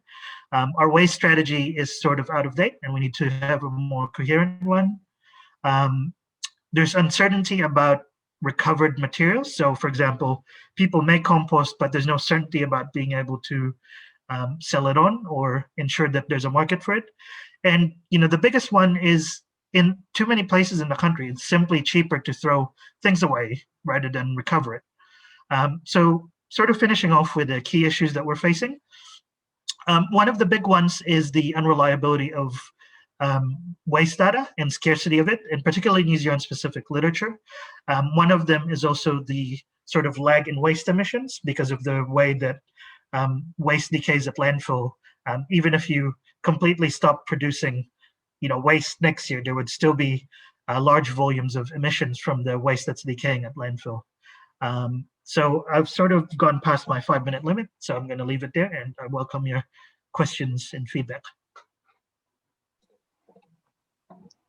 Our waste strategy is sort of out of date, and we need to have a more coherent one. There's uncertainty about recovered materials. So, for example, people make compost, but there's no certainty about being able to sell it on or ensure that there's a market for it. And, the biggest one is, in too many places in the country, it's simply cheaper to throw things away rather than recover it. So sort of finishing off with the key issues that we're facing. One of the big ones is the unreliability of waste data and scarcity of it, and particularly New Zealand specific literature. One of them is also the sort of lag in waste emissions because of the way that waste decays at landfill. Even if you completely stop producing waste next year, there would still be large volumes of emissions from the waste that's decaying at landfill. So I've sort of gone past my 5-minute limit, so I'm going to leave it there, and I welcome your questions and feedback.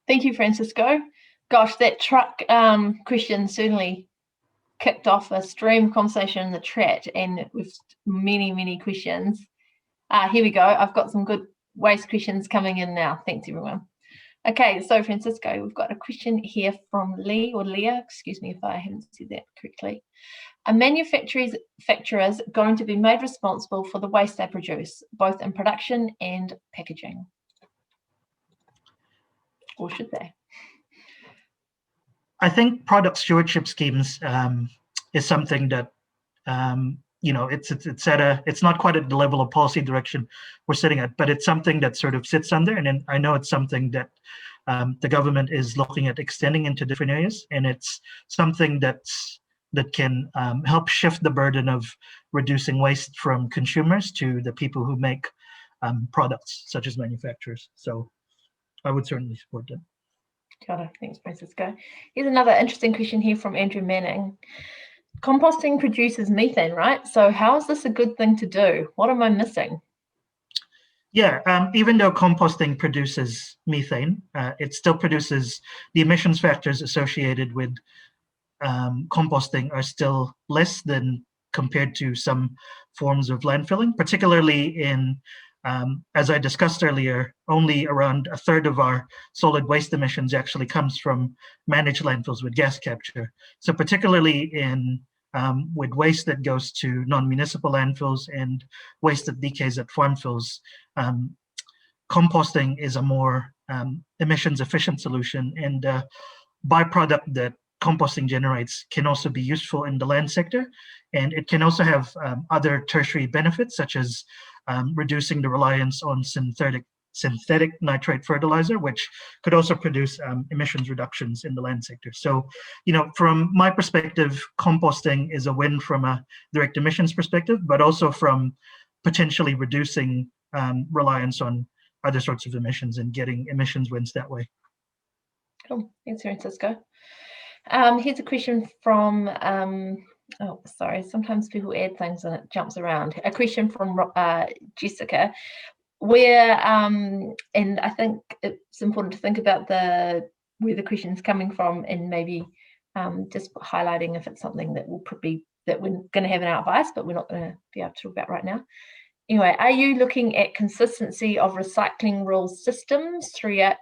Thank you, Francisco. Gosh, that truck question certainly kicked off a stream of conversation in the chat, and with many questions. Here we go. I've got some good waste questions coming in now. Thanks, everyone. Okay, so Francisco, we've got a question here from Leah, excuse me if I haven't said that correctly. Are manufacturers going to be made responsible for the waste they produce, both in production and packaging? Or should they? I think product stewardship schemes is something that it's not quite at the level of policy direction we're sitting at, but it's something that sort of sits under, and then I know it's something that the government is looking at extending into different areas, and it's something that can help shift the burden of reducing waste from consumers to the people who make products, such as manufacturers. So I would certainly support that. Got it. Thanks, Francisco. Here's another interesting question here from Andrew Manning. Composting produces methane, right? So how is this a good thing to do? What am I missing? Yeah, even though composting produces methane, it still produces the emissions factors associated with composting are still less than compared to some forms of landfilling, particularly in as I discussed earlier, only around a third of our solid waste emissions actually comes from managed landfills with gas capture. So particularly in with waste that goes to non-municipal landfills and waste that decays at farmfills, composting is a more emissions efficient solution, and byproduct that composting generates can also be useful in the land sector, and it can also have other tertiary benefits, such as reducing the reliance on synthetic nitrate fertilizer, which could also produce emissions reductions in the land sector. So, from my perspective, composting is a win from a direct emissions perspective, but also from potentially reducing reliance on other sorts of emissions and getting emissions wins that way. Cool. Thanks, Francisco. Here's a question from, sometimes people add things and it jumps around. A question from Jessica, where, and I think it's important to think about where the question's coming from, and maybe just highlighting if it's something that we're going to have in our advice, but we're not going to be able to talk about right now. Anyway, are you looking at consistency of recycling rules systems throughout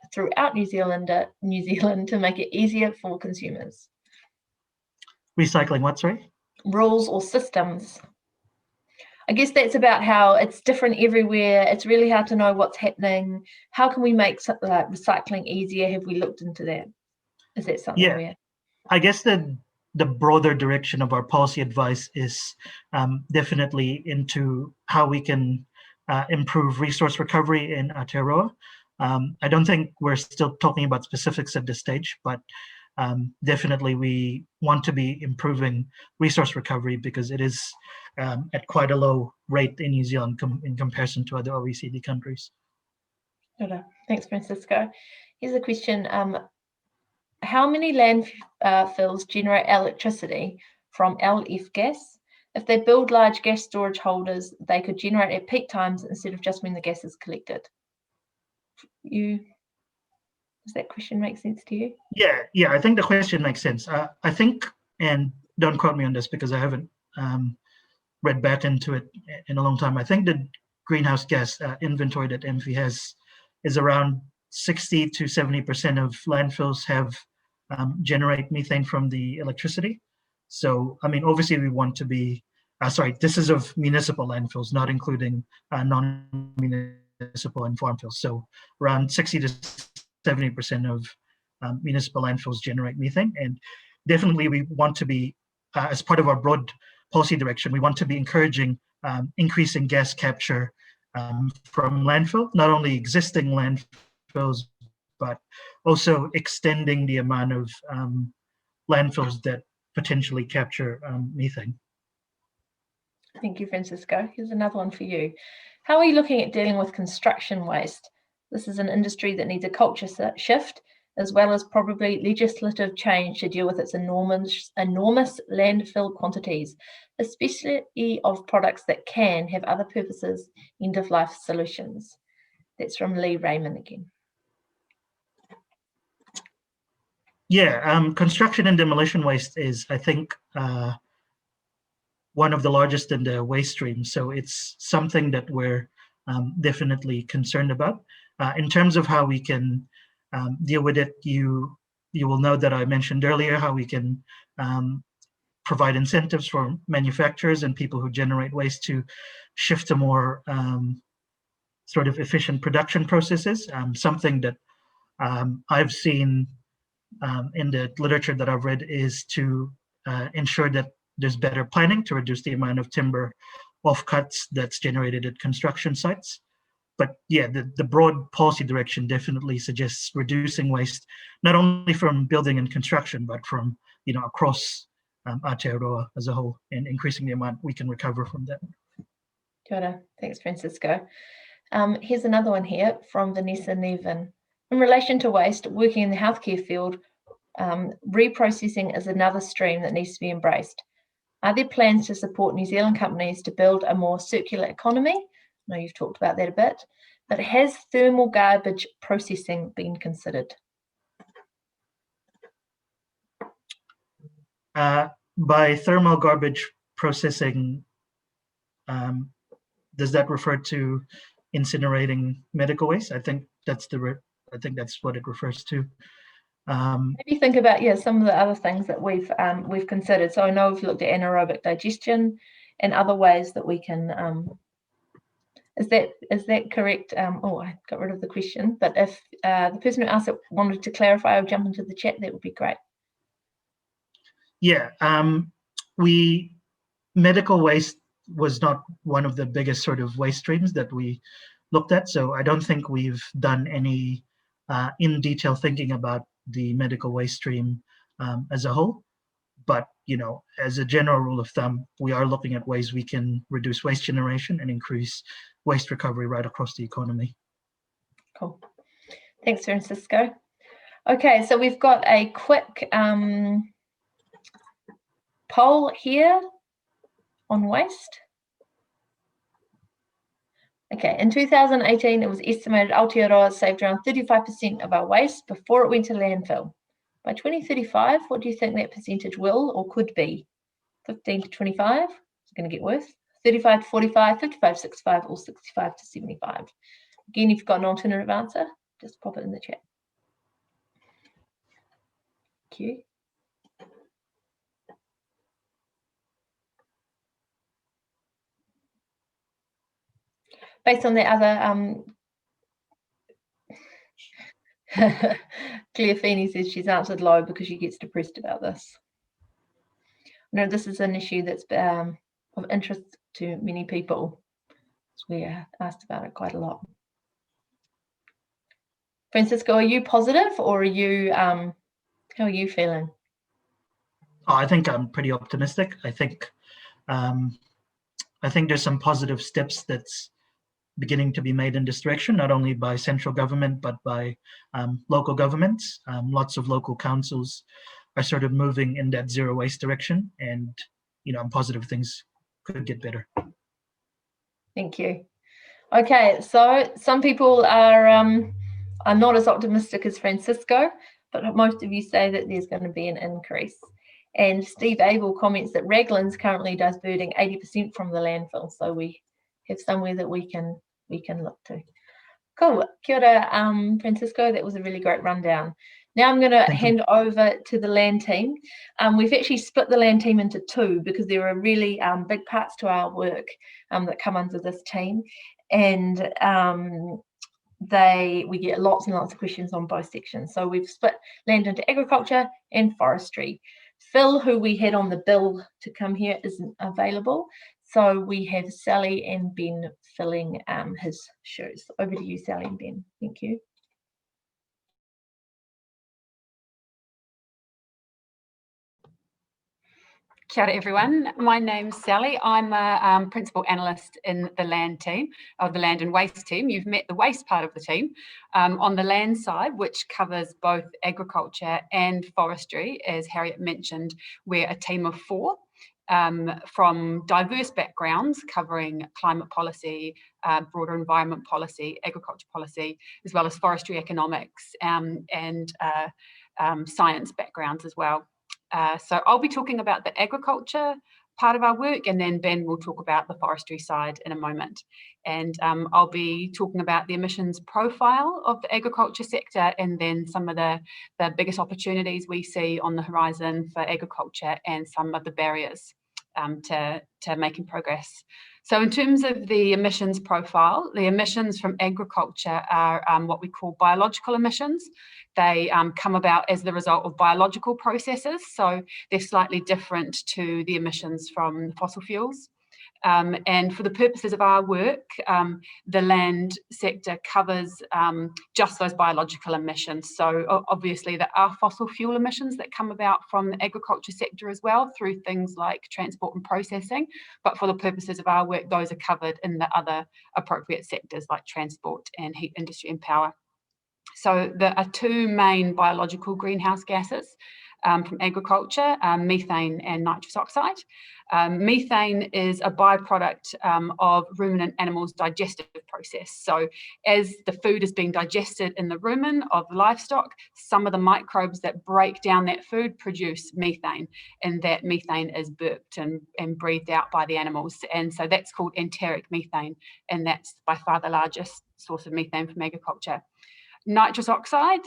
New Zealand to make it easier for consumers? Recycling what, sorry? Rules or systems. I guess that's about how it's different everywhere. It's really hard to know what's happening. How can we make recycling easier? Have we looked into that? Is that something? Yeah, I guess the broader direction of our policy advice is definitely into how we can improve resource recovery in Aotearoa. I don't think we're still talking about specifics at this stage, but definitely we want to be improving resource recovery because it is at quite a low rate in New Zealand in comparison to other OECD countries. Thanks, Francisco. Here's a question. How many landfills generate electricity from LF gas? If they build large gas storage holders, they could generate at peak times instead of just when the gas is collected. Does that question make sense to you? Yeah, I think the question makes sense. I think, and don't quote me on this because I haven't read back into it in a long time. I think the greenhouse gas inventory that MV has is around 60 to 70% of landfills have generate methane from the electricity. So, I mean, obviously we want to be, this is of municipal landfills, not including non-municipal and farmfills. So around 60 to 70% of municipal landfills generate methane. And definitely we want to be, as part of our broad policy direction, we want to be encouraging increasing gas capture from landfill, not only existing landfills, but also extending the amount of landfills that potentially capture methane. Thank you, Francisco. Here's another one for you. How are you looking at dealing with construction waste? This is an industry that needs a culture shift, as well as probably legislative change to deal with its enormous landfill quantities, especially of products that can have other purposes, end-of-life solutions. That's from Lee Raymond again. Yeah, construction and demolition waste is, I think, one of the largest in the waste stream. So it's something that we're definitely concerned about. In terms of how we can deal with it, you will know that I mentioned earlier how we can provide incentives for manufacturers and people who generate waste to shift to more sort of efficient production processes. Something that I've seen in the literature that I've read is to ensure that there's better planning to reduce the amount of timber offcuts that's generated at construction sites. But yeah, the broad policy direction definitely suggests reducing waste, not only from building and construction, but from across Aotearoa as a whole, and increasing the amount we can recover from that. Kia ora. Thanks, Francisco. Here's another one here from Vanessa Nevin. In relation to waste, working in the healthcare field, reprocessing is another stream that needs to be embraced. Are there plans to support New Zealand companies to build a more circular economy? I know you've talked about that a bit, but has thermal garbage processing been considered? By thermal garbage processing, does that refer to incinerating medical waste? I think that's what it refers to. Maybe think about some of the other things that we've considered. So I know we've looked at anaerobic digestion and other ways that we can. Is that correct? Oh, I got rid of the question. But if the person who asked it wanted to clarify or jump into the chat, that would be great. Yeah, medical waste was not one of the biggest sort of waste streams that we looked at. So I don't think we've done any in detail thinking about the medical waste stream as a whole. But, as a general rule of thumb, we are looking at ways we can reduce waste generation and increase waste recovery right across the economy. Cool. Thanks, Francisco. Okay, so we've got a quick poll here on waste. Okay, in 2018, it was estimated Aotearoa saved around 35% of our waste before it went to landfill. By 2035, what do you think that percentage will or could be? 15 to 25? It's going to get worse. 35 to 45, 55 to 65, or 65 to 75. Again, if you've got an alternative answer, just pop it in the chat. Thank you. Based on the other, Claire Feeney says she's answered low because she gets depressed about this. No, this is an issue that's of interest to many people. So we asked about it quite a lot. Francisco, are you positive, or are you? How are you feeling? Oh, I think I'm pretty optimistic. I think there's some positive steps that's beginning to be made in this direction, not only by central government, but by local governments. Lots of local councils are sort of moving in that zero waste direction, and I'm positive things could get better. Thank you. Okay, so some people are not as optimistic as Francisco, but most of you say that there's going to be an increase. And Steve Abel comments that Raglan's currently diverting 80% from the landfill, so we have somewhere that we can look to. Cool. Kia ora, Francisco. That was a really great rundown. Now I'm going to hand over to the land team. We've actually split the land team into two because there are really big parts to our work that come under this team, and we get lots and lots of questions on both sections. So we've split land into agriculture and forestry. Phil, who we had on the bill to come here, isn't available. So we have Sally and Ben filling his shoes. Over to you, Sally and Ben. Thank you. Kia ora everyone, my name's Sally. I'm a principal analyst in the land team, or the land and waste team. You've met the waste part of the team. On the land side, which covers both agriculture and forestry, as Harriet mentioned, we're a team of 4 from diverse backgrounds covering climate policy, broader environment policy, agriculture policy, as well as forestry economics and science backgrounds as well. So I'll be talking about the agriculture part of our work, and then Ben will talk about the forestry side in a moment. And I'll be talking about the emissions profile of the agriculture sector, and then some of the biggest opportunities we see on the horizon for agriculture and some of the barriers to making progress. So in terms of the emissions profile, the emissions from agriculture are what we call biological emissions. They come about as the result of biological processes, so they're slightly different to the emissions from fossil fuels. And for the purposes of our work, the land sector covers just those biological emissions. So obviously there are fossil fuel emissions that come about from the agriculture sector as well through things like transport and processing. But for the purposes of our work, those are covered in the other appropriate sectors like transport and heat industry and power. So there are two main biological greenhouse gases from agriculture, methane and nitrous oxide. Methane is a byproduct of ruminant animals' digestive process. So as the food is being digested in the rumen of livestock, some of the microbes that break down that food produce methane, and that methane is burped and breathed out by the animals. And so that's called enteric methane, and that's by far the largest source of methane from agriculture. Nitrous oxide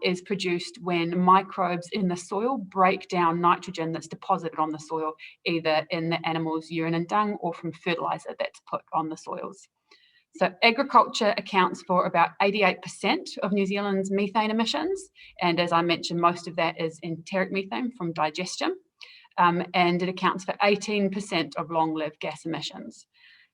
is produced when microbes in the soil break down nitrogen that's deposited on the soil, either in the animal's urine and dung or from fertilizer that's put on the soils. So agriculture accounts for about 88% of New Zealand's methane emissions. And as I mentioned, most of that is enteric methane from digestion. And it accounts for 18% of long-lived gas emissions.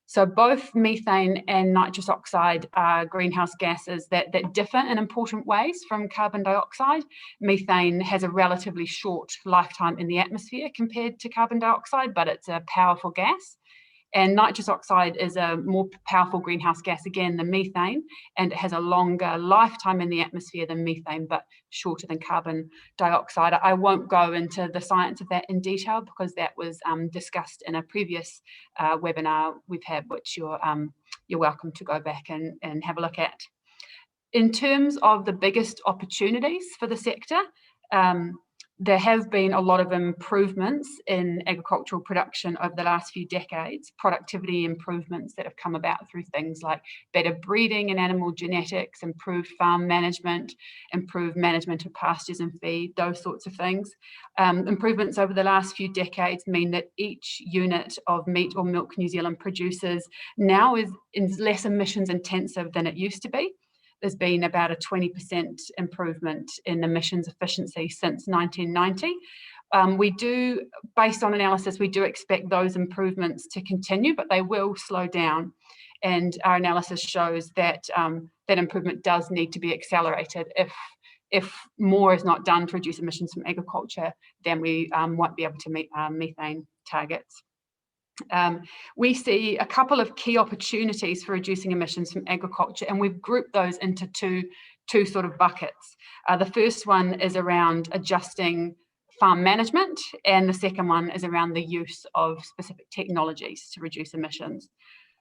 So both methane and nitrous oxide are greenhouse gases that differ in important ways from carbon dioxide. Methane has a relatively short lifetime in the atmosphere compared to carbon dioxide, but it's a powerful gas. And nitrous oxide is a more powerful greenhouse gas again than methane, and it has a longer lifetime in the atmosphere than methane, but shorter than carbon dioxide. I won't go into the science of that in detail because that was discussed in a previous webinar we've had, which you're welcome to go back and have a look at. In terms of the biggest opportunities for the sector, there have been a lot of improvements in agricultural production over the last few decades, productivity improvements that have come about through things like better breeding and animal genetics, improved farm management, improved management of pastures and feed, those sorts of things. Improvements over the last few decades mean that each unit of meat or milk New Zealand produces now is less emissions intensive than it used to be. There's been about a 20% improvement in emissions efficiency since 1990. Based on analysis, we do expect those improvements to continue, but they will slow down. And our analysis shows that that improvement does need to be accelerated. If more is not done to reduce emissions from agriculture, then we won't be able to meet our methane targets. We see a couple of key opportunities for reducing emissions from agriculture, and we've grouped those into two sort of buckets. The first one is around adjusting farm management, and the second one is around the use of specific technologies to reduce emissions.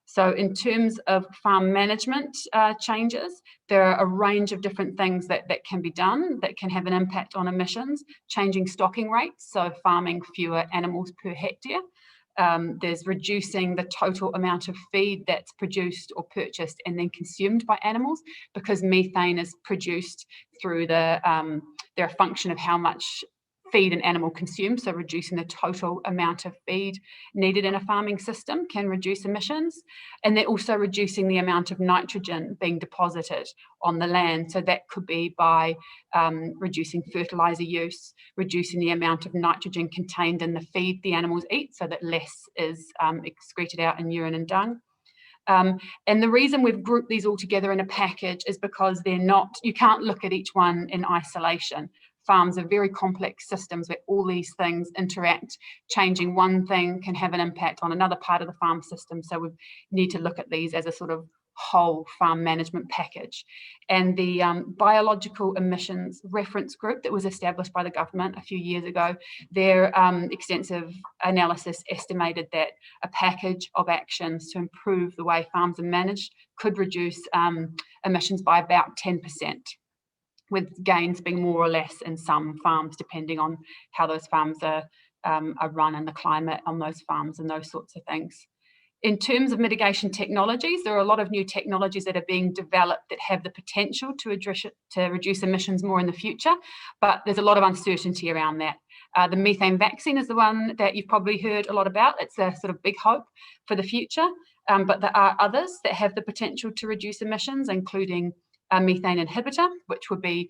So in terms of farm management changes, there are a range of different things that can be done that can have an impact on emissions. Changing stocking rates, so farming fewer animals per hectare. There's reducing the total amount of feed that's produced or purchased and then consumed by animals, because methane is produced through they're a function of how much feed an animal consumes. So reducing the total amount of feed needed in a farming system can reduce emissions. And they're also reducing the amount of nitrogen being deposited on the land. So that could be by reducing fertilizer use, reducing the amount of nitrogen contained in the feed the animals eat so that less is excreted out in urine and dung. And the reason we've grouped these all together in a package is because you can't look at each one in isolation. Farms are very complex systems where all these things interact. Changing one thing can have an impact on another part of the farm system. So we need to look at these as a sort of whole farm management package. And the biological emissions reference group that was established by the government a few years ago, their extensive analysis estimated that a package of actions to improve the way farms are managed could reduce emissions by about 10%. with gains being more or less in some farms, depending on how those farms are run and the climate on those farms and those sorts of things. In terms of mitigation technologies, there are a lot of new technologies that are being developed that have the potential to reduce emissions more in the future, but there's a lot of uncertainty around that. The methane vaccine is the one that you've probably heard a lot about. It's a sort of big hope for the future, but there are others that have the potential to reduce emissions, including a methane inhibitor, which would be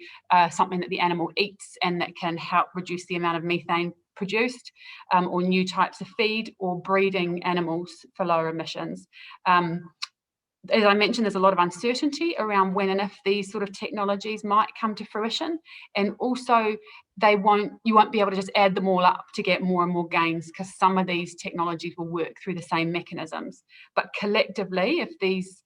something that the animal eats and that can help reduce the amount of methane produced, or new types of feed, or breeding animals for lower emissions. As I mentioned, there's a lot of uncertainty around when and if these sort of technologies might come to fruition, and also you won't be able to just add them all up to get more and more gains, because some of these technologies will work through the same mechanisms. But collectively, if these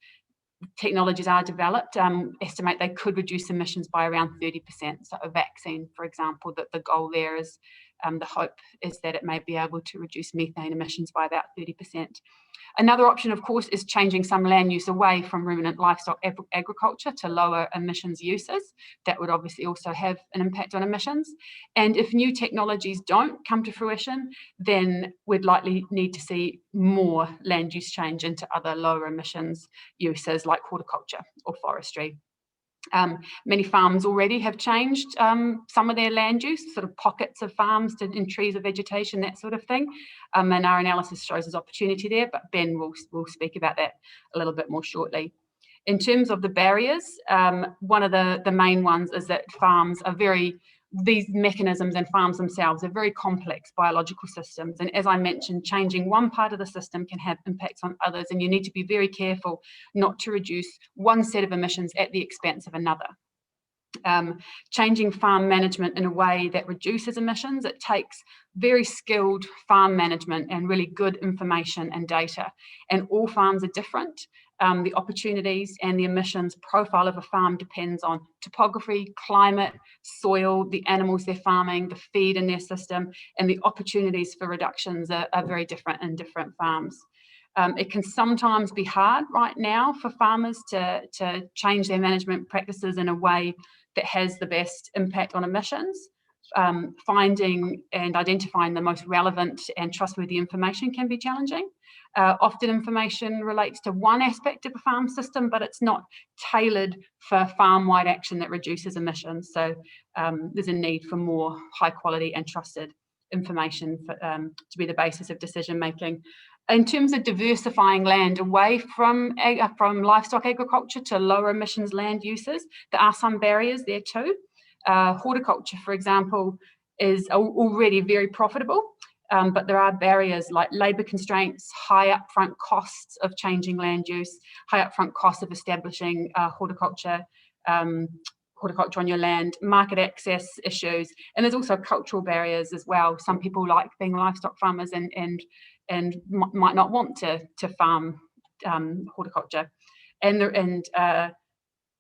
technologies are developed, estimate they could reduce emissions by around 30%. So a vaccine, for example, that the goal there is, the hope is that it may be able to reduce methane emissions by about 30%. Another option, of course, is changing some land use away from ruminant livestock agriculture to lower emissions uses. That would obviously also have an impact on emissions. And if new technologies don't come to fruition, then we'd likely need to see more land use change into other lower emissions uses like horticulture or forestry. Many farms already have changed some of their land use, sort of pockets of farms in trees of vegetation, that sort of thing. And our analysis shows there's opportunity there, but Ben will speak about that a little bit more shortly. In terms of the barriers, one of the main ones is that these mechanisms and farms themselves are very complex biological systems. And as I mentioned, changing one part of the system can have impacts on others, and you need to be very careful not to reduce one set of emissions at the expense of another. Changing farm management in a way that reduces emissions, it takes very skilled farm management and really good information and data. And all farms are different. The opportunities and the emissions profile of a farm depends on topography, climate, soil, the animals they're farming, the feed in their system, and the opportunities for reductions are very different in different farms. It can sometimes be hard right now for farmers to change their management practices in a way that has the best impact on emissions. Finding and identifying the most relevant and trustworthy information can be challenging. Often information relates to one aspect of a farm system, but it's not tailored for farm-wide action that reduces emissions. So there's a need for more high quality and trusted information to be the basis of decision making. In terms of diversifying land away from livestock agriculture to lower emissions land uses, there are some barriers there too. Horticulture, for example, is already very profitable, but there are barriers like labour constraints, high upfront costs of changing land use, high upfront costs of establishing horticulture on your land, market access issues, and there's also cultural barriers as well. Some people like being livestock farmers and might not want to farm horticulture,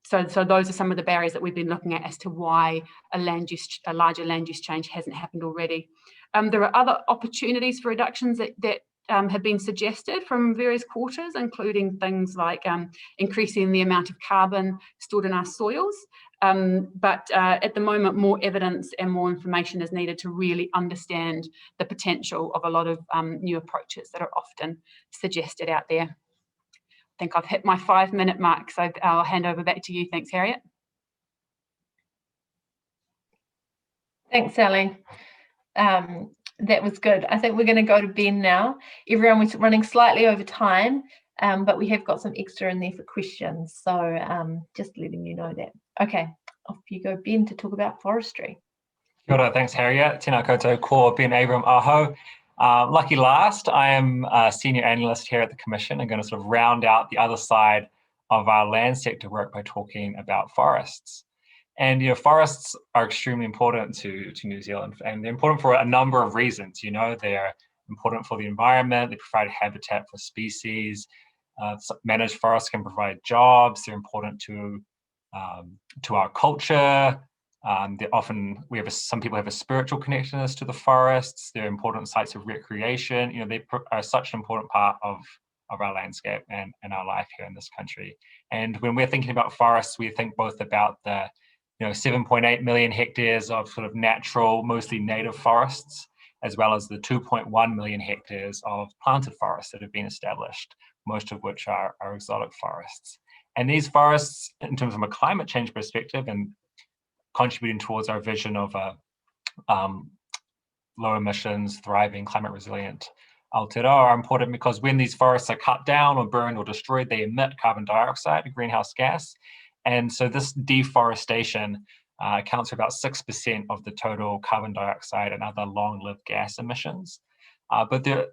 so those are some of the barriers that we've been looking at as to why a larger land use change hasn't happened already. There are other opportunities for reductions that have been suggested from various quarters, including things like increasing the amount of carbon stored in our soils. But at the moment, more evidence and more information is needed to really understand the potential of a lot of new approaches that are often suggested out there. I think I've hit my 5-minute mark, so I'll hand over back to you. Thanks, Harriet. Thanks, Sally. That was good. I think we're going to go to Ben now. Everyone was running slightly over time, but we have got some extra in there for questions. So just letting you know that. Okay, off you go, Ben, to talk about forestry. Kia ora, thanks, Harriet. Tēnā koutou, ko Ben Abram aho. Lucky last, I am a senior analyst here at the Commission. I'm going to sort of round out the other side of our land sector work by talking about forests. And forests are extremely important to New Zealand, and they're important for a number of reasons. They're important for the environment. They provide habitat for species. Managed forests can provide jobs. They're important to our culture. Some people have a spiritual connectedness to the forests. They're important sites of recreation. They are such an important part of our landscape and our life here in this country. And when we're thinking about forests, we think both about the 7.8 million hectares of sort of natural, mostly native forests, as well as the 2.1 million hectares of planted forests that have been established, most of which are exotic forests. And these forests, in terms of a climate change perspective and contributing towards our vision of a low emissions, thriving, climate resilient Aotearoa, are important because when these forests are cut down or burned or destroyed, they emit carbon dioxide, a greenhouse gas. And so this deforestation accounts for about 6% of the total carbon dioxide and other long-lived gas emissions. But the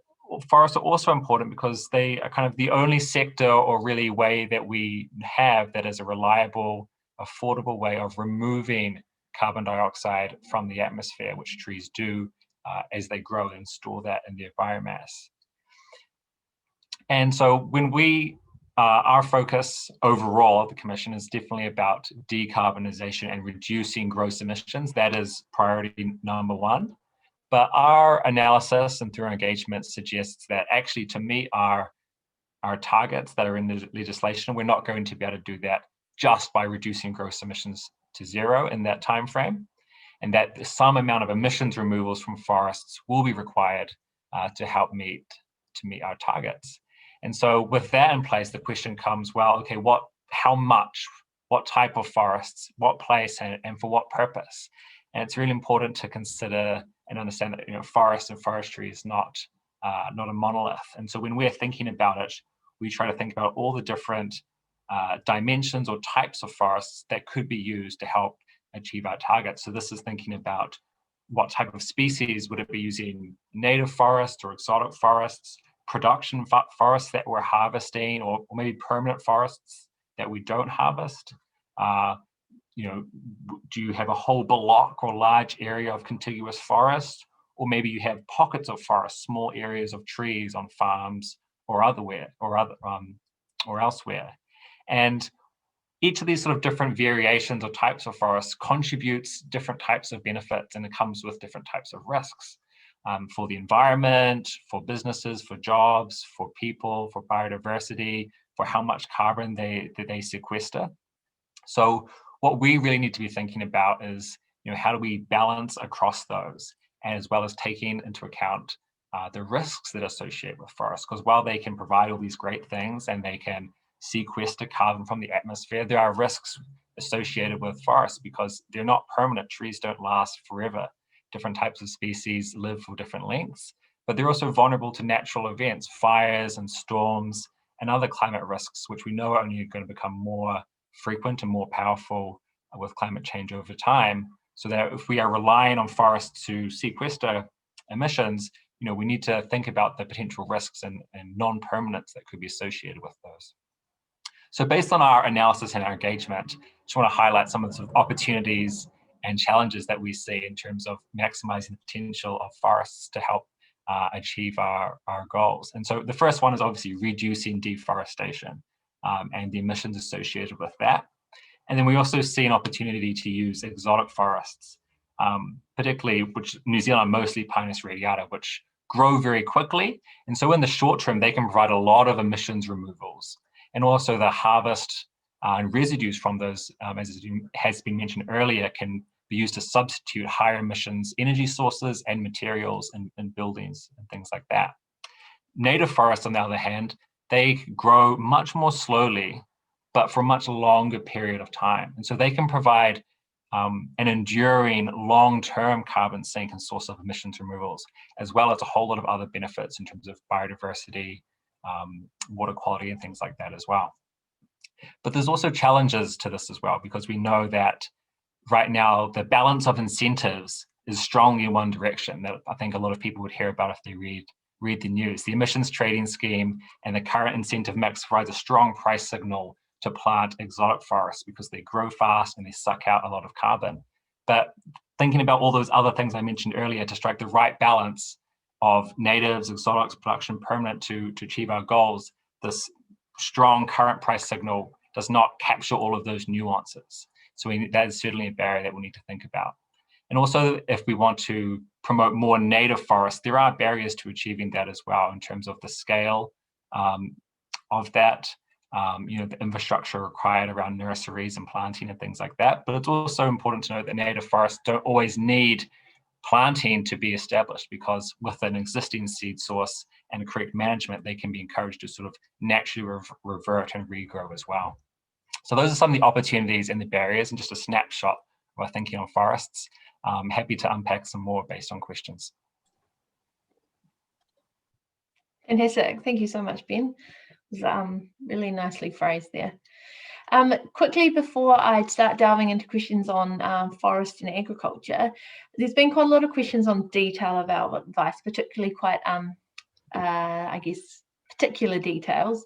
forests are also important because they are kind of the only sector or really way that we have that is a reliable, affordable way of removing carbon dioxide from the atmosphere, which trees do as they grow and store that in their biomass. And so when our focus overall at the Commission is definitely about decarbonisation and reducing gross emissions. That is priority number one. But our analysis and through our engagement suggests that actually to meet our targets that are in the legislation, we're not going to be able to do that just by reducing gross emissions to zero in that time frame, and that some amount of emissions removals from forests will be required to help meet our targets. And so with that in place, the question comes, well, okay, how much, what type of forests, what place, and for what purpose? And it's really important to consider and understand that forest and forestry is not a monolith. And so when we're thinking about it, we try to think about all the different dimensions or types of forests that could be used to help achieve our targets. So this is thinking about what type of species would it be using, native forests or exotic forests, production forests that we're harvesting, or maybe permanent forests that we don't harvest. Do you have a whole block or large area of contiguous forest, or maybe you have pockets of forest, small areas of trees on farms or elsewhere. And each of these sort of different variations or types of forests contributes different types of benefits, and it comes with different types of risks for the environment, for businesses, for jobs, for people, for biodiversity, for how much carbon they sequester. So what we really need to be thinking about is, how do we balance across those, and as well as taking into account the risks that are associated with forests, because while they can provide all these great things and they can sequester carbon from the atmosphere, there are risks associated with forests because they're not permanent. Trees don't last forever. Different types of species live for different lengths, but they're also vulnerable to natural events, fires and storms and other climate risks, which we know are only going to become more frequent and more powerful with climate change over time. So that if we are relying on forests to sequester emissions, we need to think about the potential risks and non-permanence that could be associated with those. So based on our analysis and our engagement, I just want to highlight some of the sort of opportunities and challenges that we see in terms of maximizing the potential of forests to help achieve our goals. And so the first one is obviously reducing deforestation and the emissions associated with that. And then we also see an opportunity to use exotic forests, particularly which New Zealand, mostly Pinus radiata, which grow very quickly. And so in the short term, they can provide a lot of emissions removals. And also the harvest and residues from those, as has been mentioned earlier, can be used to substitute higher emissions energy sources and materials in buildings and things like that. Native forests, on the other hand, they grow much more slowly, but for a much longer period of time. And so they can provide an enduring long-term carbon sink and source of emissions removals, as well as a whole lot of other benefits in terms of biodiversity, water quality and things like that as well. But there's also challenges to this as well, because we know that right now the balance of incentives is strongly in one direction that I think a lot of people would hear about if they read the news. The emissions trading scheme and the current incentive mix provides a strong price signal to plant exotic forests because they grow fast and they suck out a lot of carbon. But thinking about all those other things I mentioned earlier to strike the right balance of natives, exotics, production, permanent to achieve our goals, this strong current price signal does not capture all of those nuances. So that is certainly a barrier that we need to think about. And also, if we want to promote more native forests, there are barriers to achieving that as well in terms of the scale of that, the infrastructure required around nurseries and planting and things like that. But it's also important to note that native forests don't always need planting to be established, because with an existing seed source and correct management, they can be encouraged to sort of naturally revert and regrow as well. So those are some of the opportunities and the barriers, and just a snapshot of our thinking on forests. Happy to unpack some more based on questions. Fantastic. Thank you so much, Ben. It was really nicely phrased there. Quickly, before I start delving into questions on forest and agriculture, there's been quite a lot of questions on detail of our advice, particularly quite, I guess, particular details.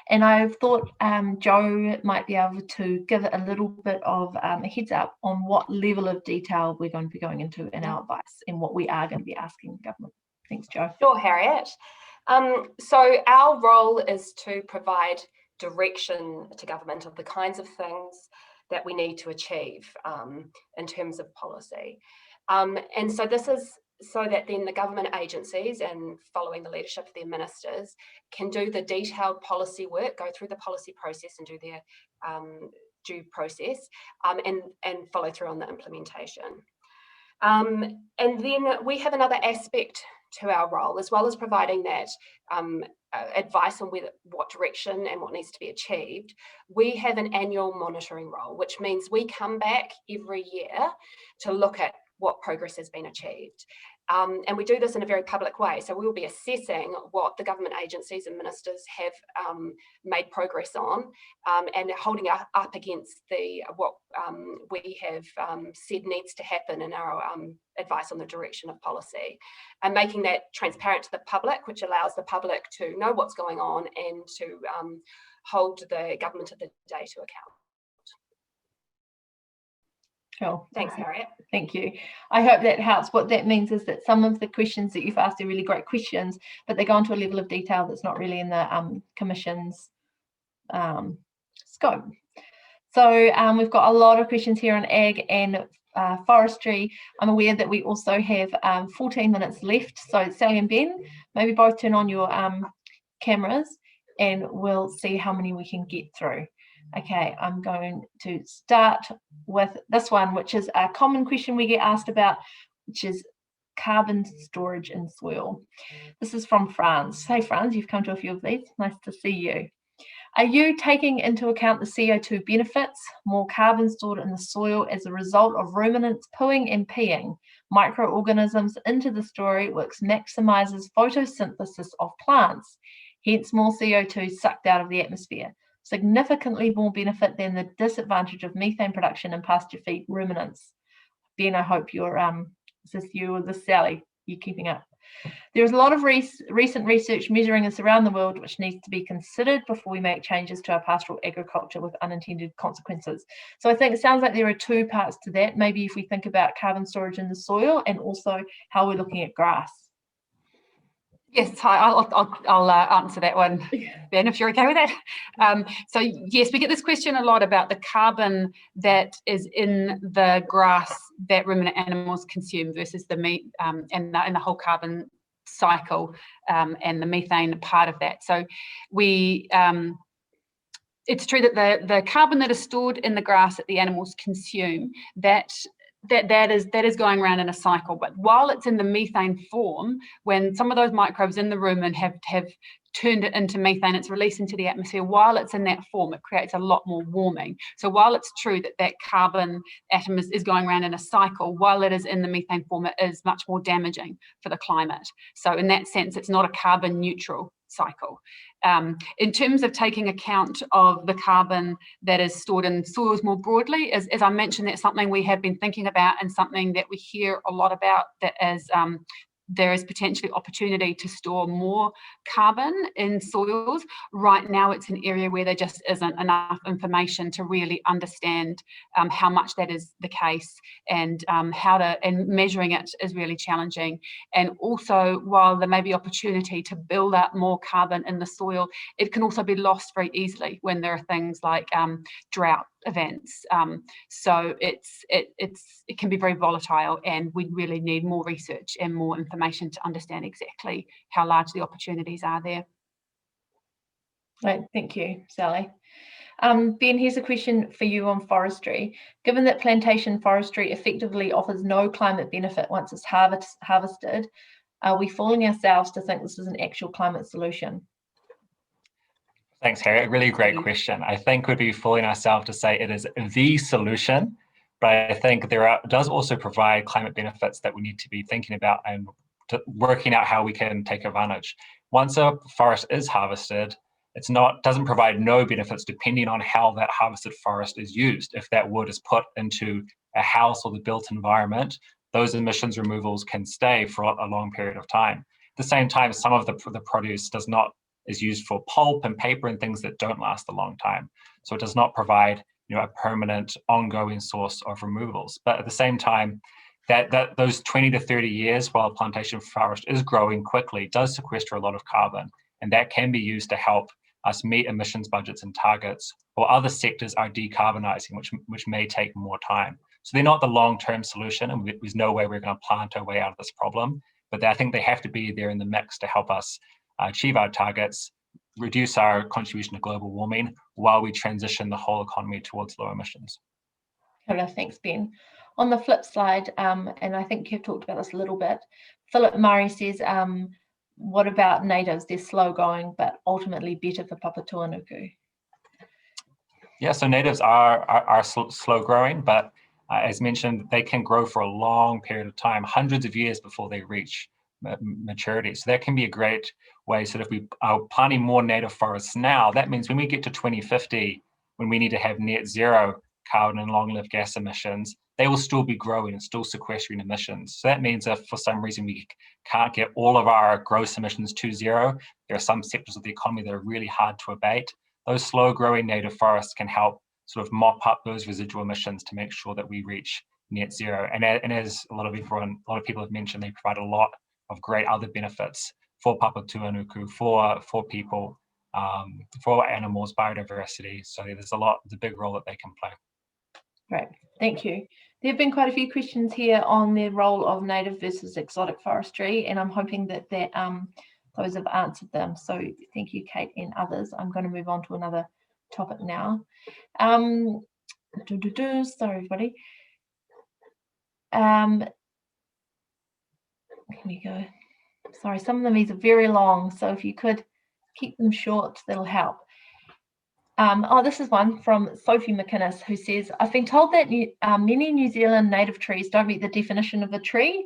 And I've thought Jo might be able to give a little bit of a heads up on what level of detail we're going to be going into in our advice and what we are going to be asking the government. Thanks, Jo. Sure, Harriet. So our role is to provide direction to government of the kinds of things that we need to achieve in terms of policy. And so this is so that then the government agencies, and following the leadership of their ministers, can do the detailed policy work, go through the policy process and do their due process, and follow through on the implementation. And then we have another aspect to our role, as well as providing that advice on what direction and what needs to be achieved. We have an annual monitoring role, which means we come back every year to look at what progress has been achieved. And we do this in a very public way. So we will be assessing what the government agencies and ministers have made progress on, and holding up against what we have said needs to happen in our advice on the direction of policy, and making that transparent to the public, which allows the public to know what's going on and to hold the government of the day to account. Cool. Thanks, Harriet. Thank you. I hope that helps. What that means is that some of the questions that you've asked are really great questions, but they go into a level of detail that's not really in the Commission's scope. So we've got a lot of questions here on ag and forestry. I'm aware that we also have 14 minutes left. So Sally and Ben, maybe both turn on your cameras and we'll see how many we can get through. Okay, I'm going to start with this one, which is a common question we get asked about, which is carbon storage in soil. This is from Franz. Hey, Franz, you've come to a few of these. Nice to see you. Are you taking into account the CO2 benefits, more carbon stored in the soil as a result of ruminants pooing and peeing microorganisms into the story, which maximizes photosynthesis of plants, hence more CO2 sucked out of the atmosphere? Significantly more benefit than the disadvantage of methane production in pasture feed ruminants. Ben, I hope you're, is this you or this Sally? You keeping up? There's a lot of recent research measuring this around the world, which needs to be considered before we make changes to our pastoral agriculture with unintended consequences. So I think it sounds like there are two parts to that. Maybe if we think about carbon storage in the soil and also how we're looking at grass. Yes, I'll answer that one, Ben, if you're okay with that. So yes, we get this question a lot about the carbon that is in the grass that ruminant animals consume versus the meat and the whole carbon cycle and the methane part of that. So it's true that the carbon that is stored in the grass that the animals consume, that is going around in a cycle. But while it's in the methane form, when some of those microbes in the rumen have turned it into methane, it's released into the atmosphere. While it's in that form, it creates a lot more warming. So while it's true that carbon atom is going around in a cycle, while it is in the methane form, it is much more damaging for the climate. So in that sense, it's not a carbon neutral cycle. In terms of taking account of the carbon that is stored in soils more broadly, as I mentioned, that's something we have been thinking about and something that we hear a lot about, that is there is potentially opportunity to store more carbon in soils. Right now, it's an area where there just isn't enough information to really understand how much that is the case, and and measuring it is really challenging. And also, while there may be opportunity to build up more carbon in the soil, it can also be lost very easily when there are things like drought events. So it can be very volatile, and we really need more research and more information to understand exactly how large the opportunities are there. Right, thank you, Sally. Ben, here's a question for you on forestry. Given that plantation forestry effectively offers no climate benefit once it's harvested, are we fooling ourselves to think this is an actual climate solution? Thanks, Harriet. Really great question. I think we'd be fooling ourselves to say it is the solution, but I think does also provide climate benefits that we need to be thinking about and working out how we can take advantage. Once a forest is harvested, doesn't provide no benefits depending on how that harvested forest is used. If that wood is put into a house or the built environment, those emissions removals can stay for a long period of time. At the same time, some of the produce is used for pulp and paper and things that don't last a long time. So it does not provide a permanent ongoing source of removals. But at the same time, that those 20 to 30 years while a plantation forest is growing quickly does sequester a lot of carbon, and that can be used to help us meet emissions budgets and targets, or other sectors are decarbonizing, which may take more time. So they're not the long-term solution, and there's no way we're going to plant our way out of this problem, but I think they have to be there in the mix to help us achieve our targets, reduce our contribution to global warming while we transition the whole economy towards low emissions. Thanks, Ben. On the flip side, and I think you've talked about this a little bit, Philip Murray says, what about natives? They're slow going, but ultimately better for Papatūānuku. Yeah, so natives are slow growing, but as mentioned, they can grow for a long period of time, hundreds of years before they reach maturity. So that can be a great way. So if we are planting more native forests now, that means when we get to 2050, when we need to have net zero carbon and long-lived gas emissions, they will still be growing and still sequestering emissions. So that means if for some reason we can't get all of our gross emissions to zero, there are some sectors of the economy that are really hard to abate. Those slow-growing native forests can help sort of mop up those residual emissions to make sure that we reach net zero. And as a lot of people have mentioned, they provide a lot of great other benefits for Papatūānuku, for people, for animals, biodiversity. So there's a big role that they can play. Great, thank you. There have been quite a few questions here on the role of native versus exotic forestry, and I'm hoping that those have answered them. So thank you, Kate and others. I'm going to move on to another topic now. Sorry, everybody. Here we go. Sorry, some of these are very long, so if you could keep them short, that'll help. This is one from Sophie McInnes, who says, I've been told that many New Zealand native trees don't meet the definition of a tree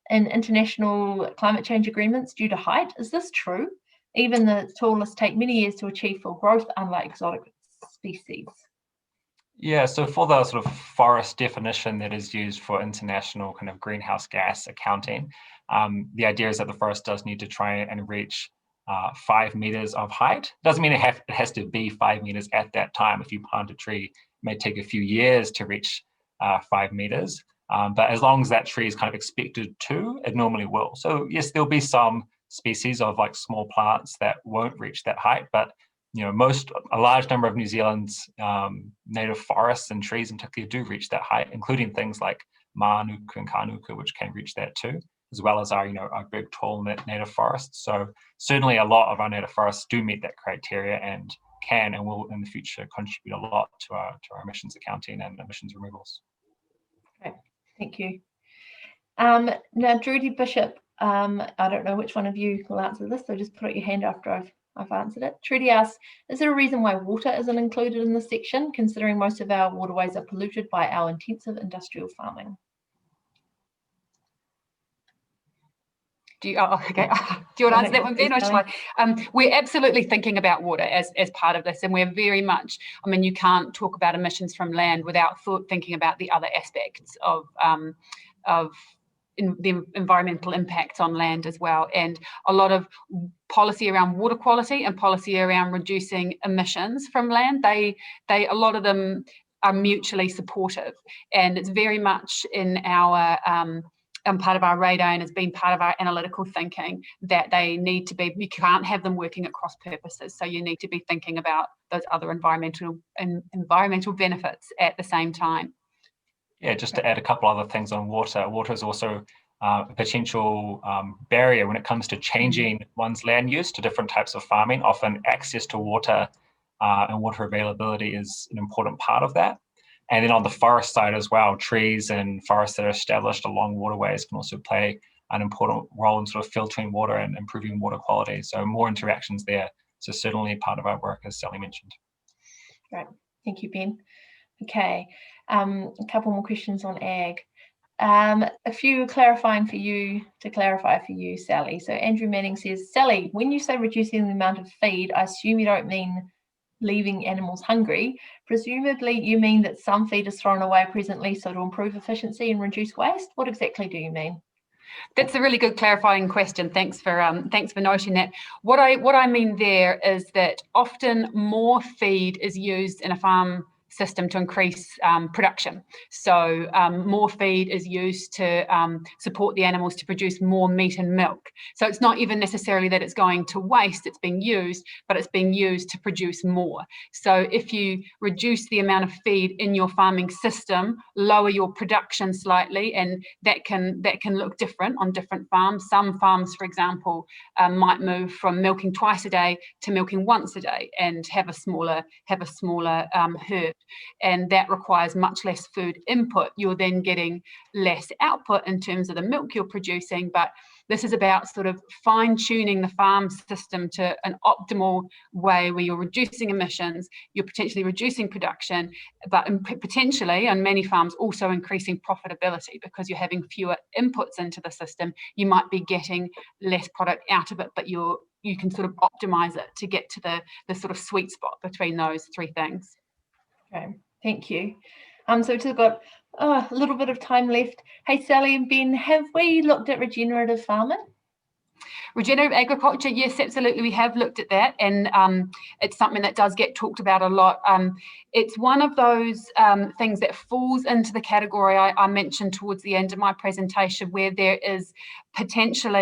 in international climate change agreements due to height. Is this true? Even the tallest take many years to achieve full growth, unlike exotic species. Yeah, so for the sort of forest definition that is used for international kind of greenhouse gas accounting, the idea is that the forest does need to try and reach 5 meters of height. Doesn't mean it has to be 5 meters at that time. If you plant a tree, it may take a few years to reach 5 meters. But as long as that tree is kind of expected to, it normally will. So yes, there'll be some species of like small plants that won't reach that height, but a large number of New Zealand's native forests and trees in particular do reach that height, including things like Mānuka and Kānuka, which can reach that too, as well as our big, tall native forests. So certainly a lot of our native forests do meet that criteria and can and will in the future contribute a lot to our emissions accounting and emissions removals. Great, thank you. Now, Drudy Bishop, I don't know which one of you will answer this, so just put up your hand after I've answered it. Trudy asks, is there a reason why water isn't included in this section, considering most of our waterways are polluted by our intensive industrial farming? Do you want to answer that one, Ben, or shall I? We're absolutely thinking about water as part of this, and we're very much, you can't talk about emissions from land without thinking about the other aspects of the environmental impacts on land as well. And a lot of policy around water quality and policy around reducing emissions from land, a lot of them are mutually supportive, and it's very much in our part of our radar and has been part of our analytical thinking that they need to be, you can't have them working at cross purposes. So you need to be thinking about those other environmental benefits at the same time. Yeah, just to add a couple other things on water. Water is also a potential barrier when it comes to changing one's land use to different types of farming. Often access to water and water availability is an important part of that. And then on the forest side as well, trees and forests that are established along waterways can also play an important role in sort of filtering water and improving water quality. So more interactions there. So certainly part of our work, as Sally mentioned. Great, thank you, Ben. Okay, a couple more questions on ag. A few clarify for you, Sally. So Andrew Manning says, Sally, when you say reducing the amount of feed, I assume you don't mean leaving animals hungry. Presumably you mean that some feed is thrown away presently so to improve efficiency and reduce waste. What exactly do you mean? That's a really good clarifying question. Thanks for noting that. What I mean there is that often more feed is used in a farm system to increase production. So more feed is used to support the animals to produce more meat and milk. So it's not even necessarily that it's going to waste, it's being used, but it's being used to produce more. So if you reduce the amount of feed in your farming system, lower your production slightly, and that can look different on different farms. Some farms, for example, might move from milking twice a day to milking once a day and have a smaller herd. And that requires much less food input. You're then getting less output in terms of the milk you're producing, but this is about sort of fine-tuning the farm system to an optimal way where you're reducing emissions, you're potentially reducing production, but potentially on many farms also increasing profitability because you're having fewer inputs into the system. You might be getting less product out of it, but you can sort of optimize it to get to the sort of sweet spot between those three things. Okay, thank you. So we've still got a little bit of time left. Hey, Sally and Ben, have we looked at regenerative farming? Regenerative agriculture, yes, absolutely. We have looked at that, and it's something that does get talked about a lot. It's one of those things that falls into the category I mentioned towards the end of my presentation, where there is potential,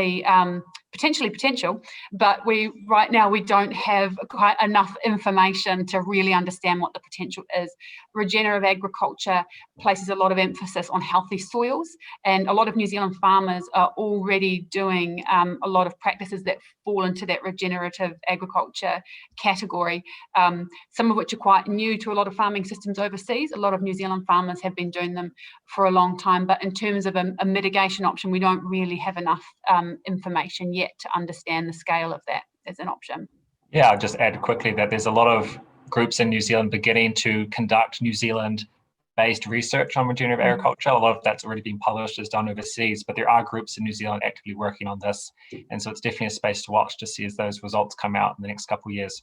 but right now we don't have quite enough information to really understand what the potential is. Regenerative agriculture places a lot of emphasis on healthy soils, and a lot of New Zealand farmers are already doing a lot of practices that fall into that regenerative agriculture category, some of which are quite new to a lot of farming systems overseas. A lot of New Zealand farmers have been doing them for a long time, but in terms of a mitigation option, we don't really have enough information yet to understand the scale of that as an option. Yeah, I'll just add quickly that there's a lot of groups in New Zealand beginning to conduct New Zealand-based research on regenerative agriculture. A lot of that's already been published, is done overseas, but there are groups in New Zealand actively working on this. And so it's definitely a space to watch to see as those results come out in the next couple of years.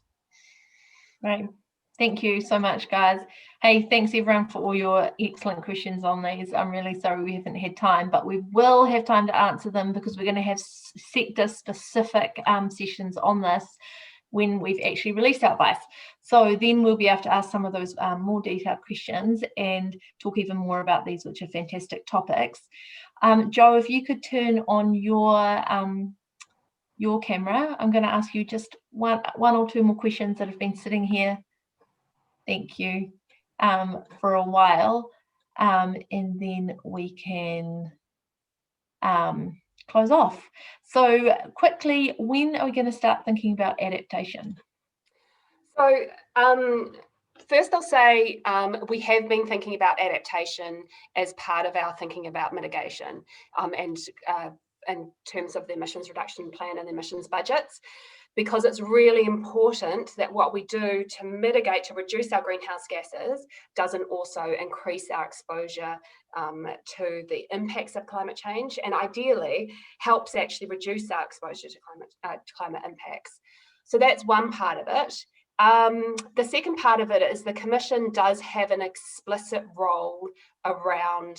Right. Thank you so much, guys. Hey, thanks everyone for all your excellent questions on these. I'm really sorry we haven't had time, but we will have time to answer them because we're going to have sector-specific sessions on this when we've actually released our advice. So then we'll be able to ask some of those more detailed questions and talk even more about these, which are fantastic topics. Jo, if you could turn on your camera, I'm going to ask you just one or two more questions that have been sitting here. Thank you, for a while, and then we can close off. So quickly, when are we going to start thinking about adaptation? So first I'll say we have been thinking about adaptation as part of our thinking about mitigation and in terms of the emissions reduction plan and the emissions budgets, because it's really important that what we do to mitigate, to reduce our greenhouse gases, doesn't also increase our exposure to the impacts of climate change, and ideally helps actually reduce our exposure to climate impacts. So that's one part of it. The second part of it is the Commission does have an explicit role around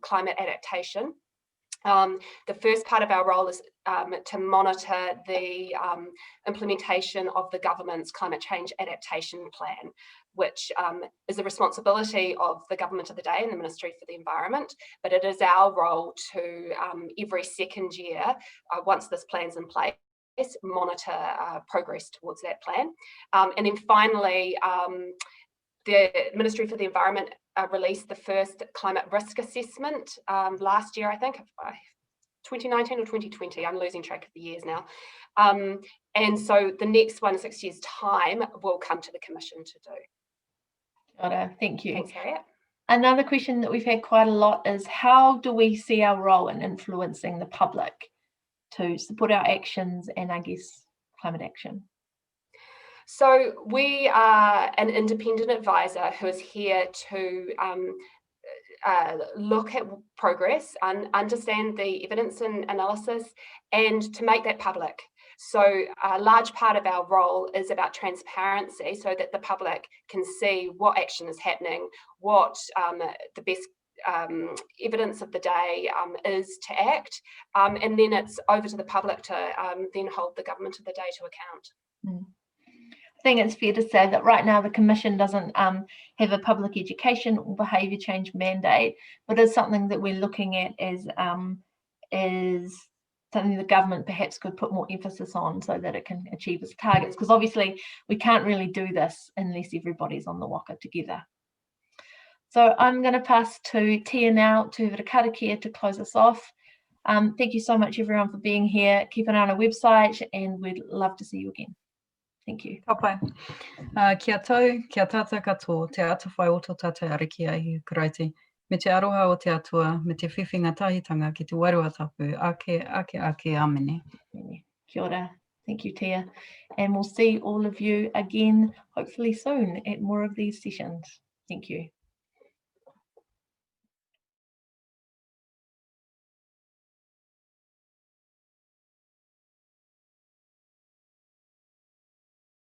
climate adaptation. The first part of our role is to monitor the implementation of the government's climate change adaptation plan, which is the responsibility of the government of the day and the Ministry for the Environment, but it is our role to every second year, once this plan's in place, monitor progress towards that plan. And then finally, the Ministry for the Environment released the first climate risk assessment last year, I think, 2019 or 2020. I'm losing track of the years now. And so the next one, 6 years' time, will come to the Commission to do. Got it. Thank you. Thanks, Harriet. Another question that we've had quite a lot is, how do we see our role in influencing the public to support our actions and, I guess, climate action? So we are an independent advisor who is here to look at progress and understand the evidence and analysis and to make that public. So a large part of our role is about transparency so that the public can see what action is happening, what the best evidence of the day is to act, and then it's over to the public to then hold the government of the day to account. I think it's fair to say that right now the Commission doesn't have a public education or behaviour change mandate, but it's something that we're looking at as something the government perhaps could put more emphasis on so that it can achieve its targets, because obviously we can't really do this unless everybody's on the waka together. So I'm going to pass to Tia now, to karakia, to close us off. Thank you so much everyone for being here. Keep an eye on our website and we'd love to see you again. Thank you. Ka pai. Kia tau, kia tata katoa, te ata whai o tō tata ariki ai karaiti. Me te aroha o te atua, me te whiwhinga tahitanga ki te warua tapu, ake amene. Kia ora. Thank you, Tia. And we'll see all of you again, hopefully soon, at more of these sessions. Thank you.